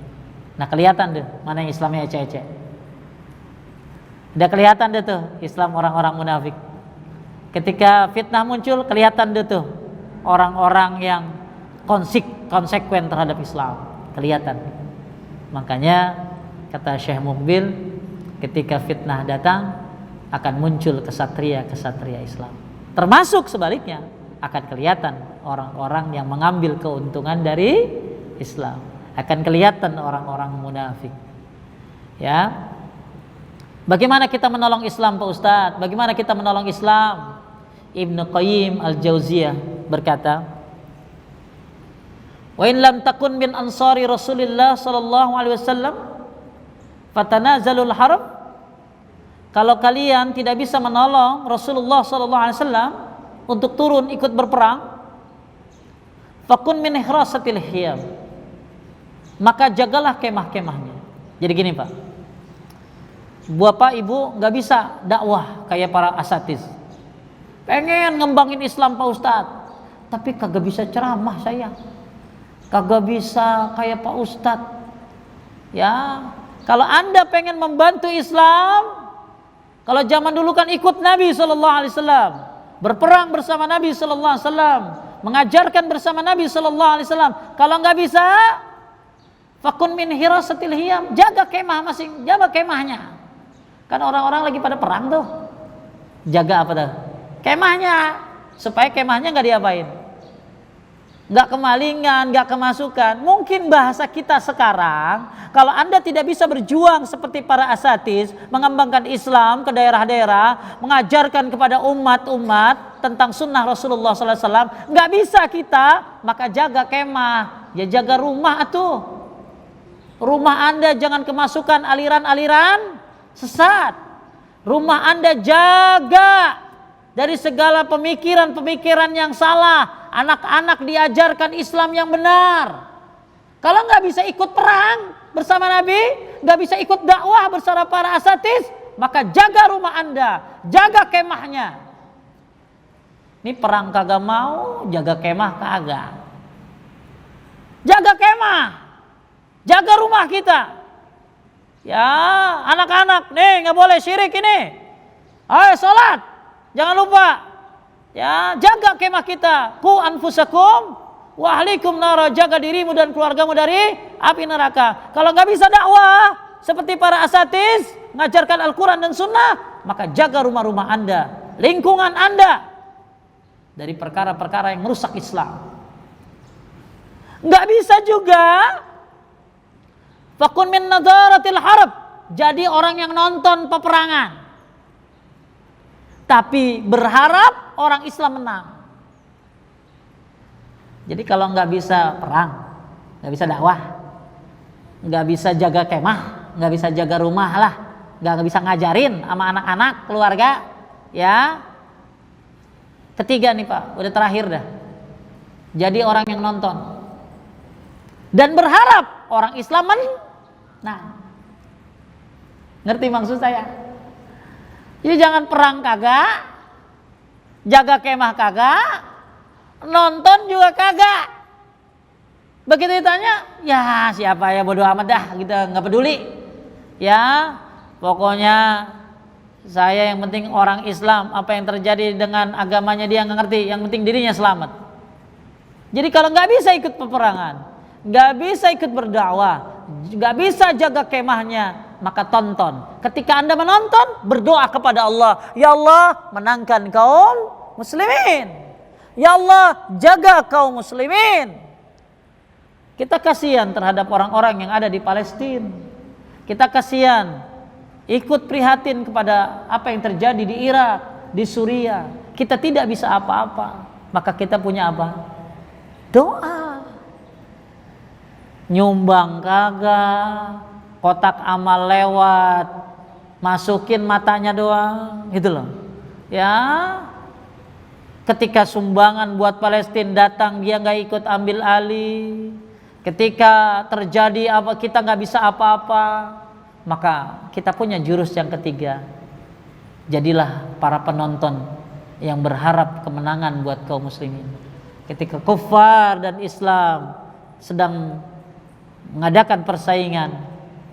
A: Nah, kelihatan deh mana yang Islamnya ecek-ecek. Udah kelihatan deh tuh Islam orang-orang munafik. Ketika fitnah muncul, kelihatan deh tuh orang-orang yang konsekuen terhadap Islam, kelihatan. Makanya kata Syekh Mukbil, ketika fitnah datang akan muncul kesatria-kesatria Islam. Termasuk sebaliknya, akan kelihatan orang-orang yang mengambil keuntungan dari Islam. Akan kelihatan orang-orang munafik. Ya. Bagaimana kita menolong Islam, Pak Ustadz? Bagaimana kita menolong Islam? Ibnu Qayyim Al-Jauziyah berkata, "Wa in lam takun min ansari Rasulillah sallallahu alaihi wasallam fatanazalul harb." Kalau kalian tidak bisa menolong Rasulullah sallallahu alaihi wasallam untuk turun ikut berperang, fakun min ihrasatil hiyam, maka jagalah kemah-kemahnya. Jadi gini Pak, Bapak ibu nggak bisa dakwah kayak para asatiz. Pengen ngembangin Islam Pak Ustadz, tapi kagak bisa ceramah saya, kagak bisa kayak Pak Ustadz. Ya, kalau Anda pengen membantu Islam, kalau zaman dulu kan ikut Nabi Sallallahu Alaihi Wasallam, berperang bersama Nabi Sallallahu Alaihi Wasallam, mengajarkan bersama Nabi Sallallahu Alaihi Wasallam. Kalau nggak bisa, fakun min hirasatil hiyam, jaga kemah masing, jaga kemahnya. Kan orang-orang lagi pada perang tuh, jaga apa tuh? Kemahnya, supaya kemahnya nggak diapain, nggak kemalingan, nggak kemasukan. Mungkin bahasa kita sekarang, kalau Anda tidak bisa berjuang seperti para asatiz, mengembangkan Islam ke daerah-daerah, mengajarkan kepada umat-umat tentang sunnah Rasulullah SAW, nggak bisa kita, maka jaga kemah, ya jaga rumah tuh. Rumah Anda jangan kemasukan aliran-aliran sesat. Rumah Anda jaga dari segala pemikiran-pemikiran yang salah. Anak-anak diajarkan Islam yang benar. Kalau nggak bisa ikut perang bersama Nabi, nggak bisa ikut dakwah bersama para asatiz, maka jaga rumah Anda, jaga kemahnya. Ini perang kagak mau, jaga kemah kagak. Jaga kemah, jaga rumah kita. Ya, anak-anak, nih nggak boleh syirik ini. Ayo sholat, jangan lupa. Ya, jaga kemah kita. Qu anfusakum wa ahlikum nara, jaga dirimu dan keluargamu dari api neraka. Kalau nggak bisa dakwah seperti para asatiz, mengajarkan Al-Quran dan Sunnah, maka jaga rumah-rumah Anda, lingkungan Anda dari perkara-perkara yang merusak Islam. Nggak bisa juga fakun min nadaratil harb, jadi orang yang nonton peperangan tapi berharap orang Islam menang. Jadi kalau nggak bisa perang, nggak bisa dakwah, nggak bisa jaga kemah, nggak bisa jaga rumah lah, nggak bisa ngajarin sama anak-anak, keluarga, ya. Ketiga nih Pak, udah terakhir dah. Jadi orang yang nonton dan berharap orang Islam menang. Ngerti maksud saya? Jadi jangan perang kagak, jaga kemah kagak, nonton juga kagak. Begitu ditanya, ya siapa ya, bodo amat dah, kita nggak peduli. Ya, pokoknya saya yang penting orang Islam, apa yang terjadi dengan agamanya dia nggak ngerti, yang penting dirinya selamat. Jadi kalau nggak bisa ikut peperangan, nggak bisa ikut berdakwah, nggak bisa jaga kemahnya, maka tonton. Ketika Anda menonton, berdoa kepada Allah, ya Allah menangkan kaum muslimin, ya Allah jaga kaum muslimin. Kita kasihan terhadap orang-orang yang ada di Palestina. Kita kasihan, ikut prihatin kepada apa yang terjadi di Irak, di Suriah. Kita tidak bisa apa-apa, maka kita punya apa? Doa. Nyumbang kagak, kotak amal lewat, masukin matanya doang, gitu loh. Ya, ketika sumbangan buat Palestina datang, dia nggak ikut ambil alih. Ketika terjadi apa, kita nggak bisa apa-apa, maka kita punya jurus yang ketiga. Jadilah para penonton yang berharap kemenangan buat kaum muslimin. Ketika kufar dan Islam sedang mengadakan persaingan,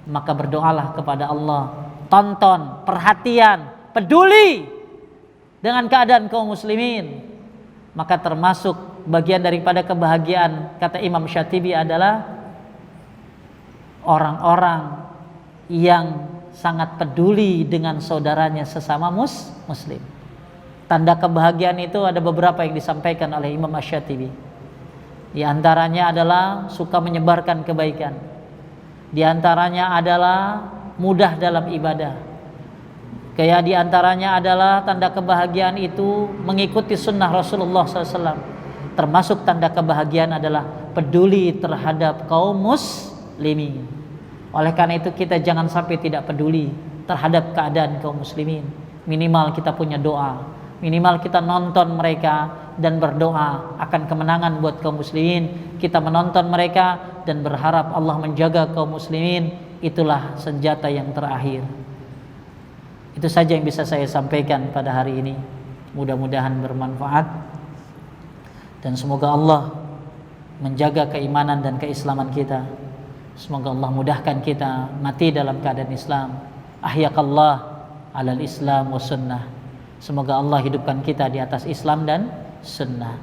A: maka berdoalah kepada Allah, tonton, perhatian, peduli dengan keadaan kaum muslimin. Maka termasuk bagian daripada kebahagiaan, kata Imam Syatibi, adalah orang-orang yang sangat peduli dengan saudaranya sesama muslim. Tanda kebahagiaan itu ada beberapa yang disampaikan oleh Imam Syatibi. Di antaranya adalah suka menyebarkan kebaikan. Di antaranya adalah mudah dalam ibadah. Kayak di antaranya adalah tanda kebahagiaan itu mengikuti sunnah Rasulullah SAW. Termasuk tanda kebahagiaan adalah peduli terhadap kaum muslimin. Oleh karena itu kita jangan sampai tidak peduli terhadap keadaan kaum muslimin. Minimal kita punya doa, minimal kita nonton mereka dan berdoa akan kemenangan buat kaum muslimin. Kita menonton mereka dan berharap Allah menjaga kaum muslimin. Itulah senjata yang terakhir. Itu saja yang bisa saya sampaikan pada hari ini. Mudah-mudahan bermanfaat dan semoga Allah menjaga keimanan dan keislaman kita. Semoga Allah mudahkan kita mati dalam keadaan Islam. Ahyakallah alal Islam wa sunnah. Semoga Allah hidupkan kita di atas Islam dan sunnah.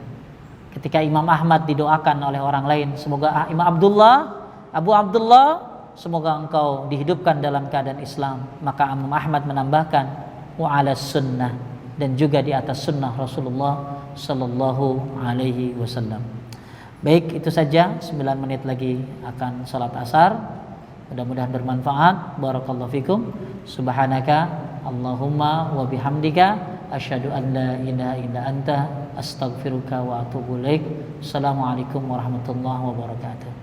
A: Ketika Imam Ahmad didoakan oleh orang lain, semoga Abu Abdullah, semoga engkau dihidupkan dalam keadaan Islam. Maka Imam Ahmad menambahkan wa ala sunnah, dan juga di atas sunnah Rasulullah sallallahu alaihi wasallam. Baik, itu saja. 9 menit lagi akan salat asar. Mudah-mudahan bermanfaat. Barakallahu fikum. Subhanaka Allahumma wa bihamdika asyhadu an la ilaha illa anta astaghfiruka wa atubu ilaik. Assalamualaikum warahmatullahi wabarakatuh.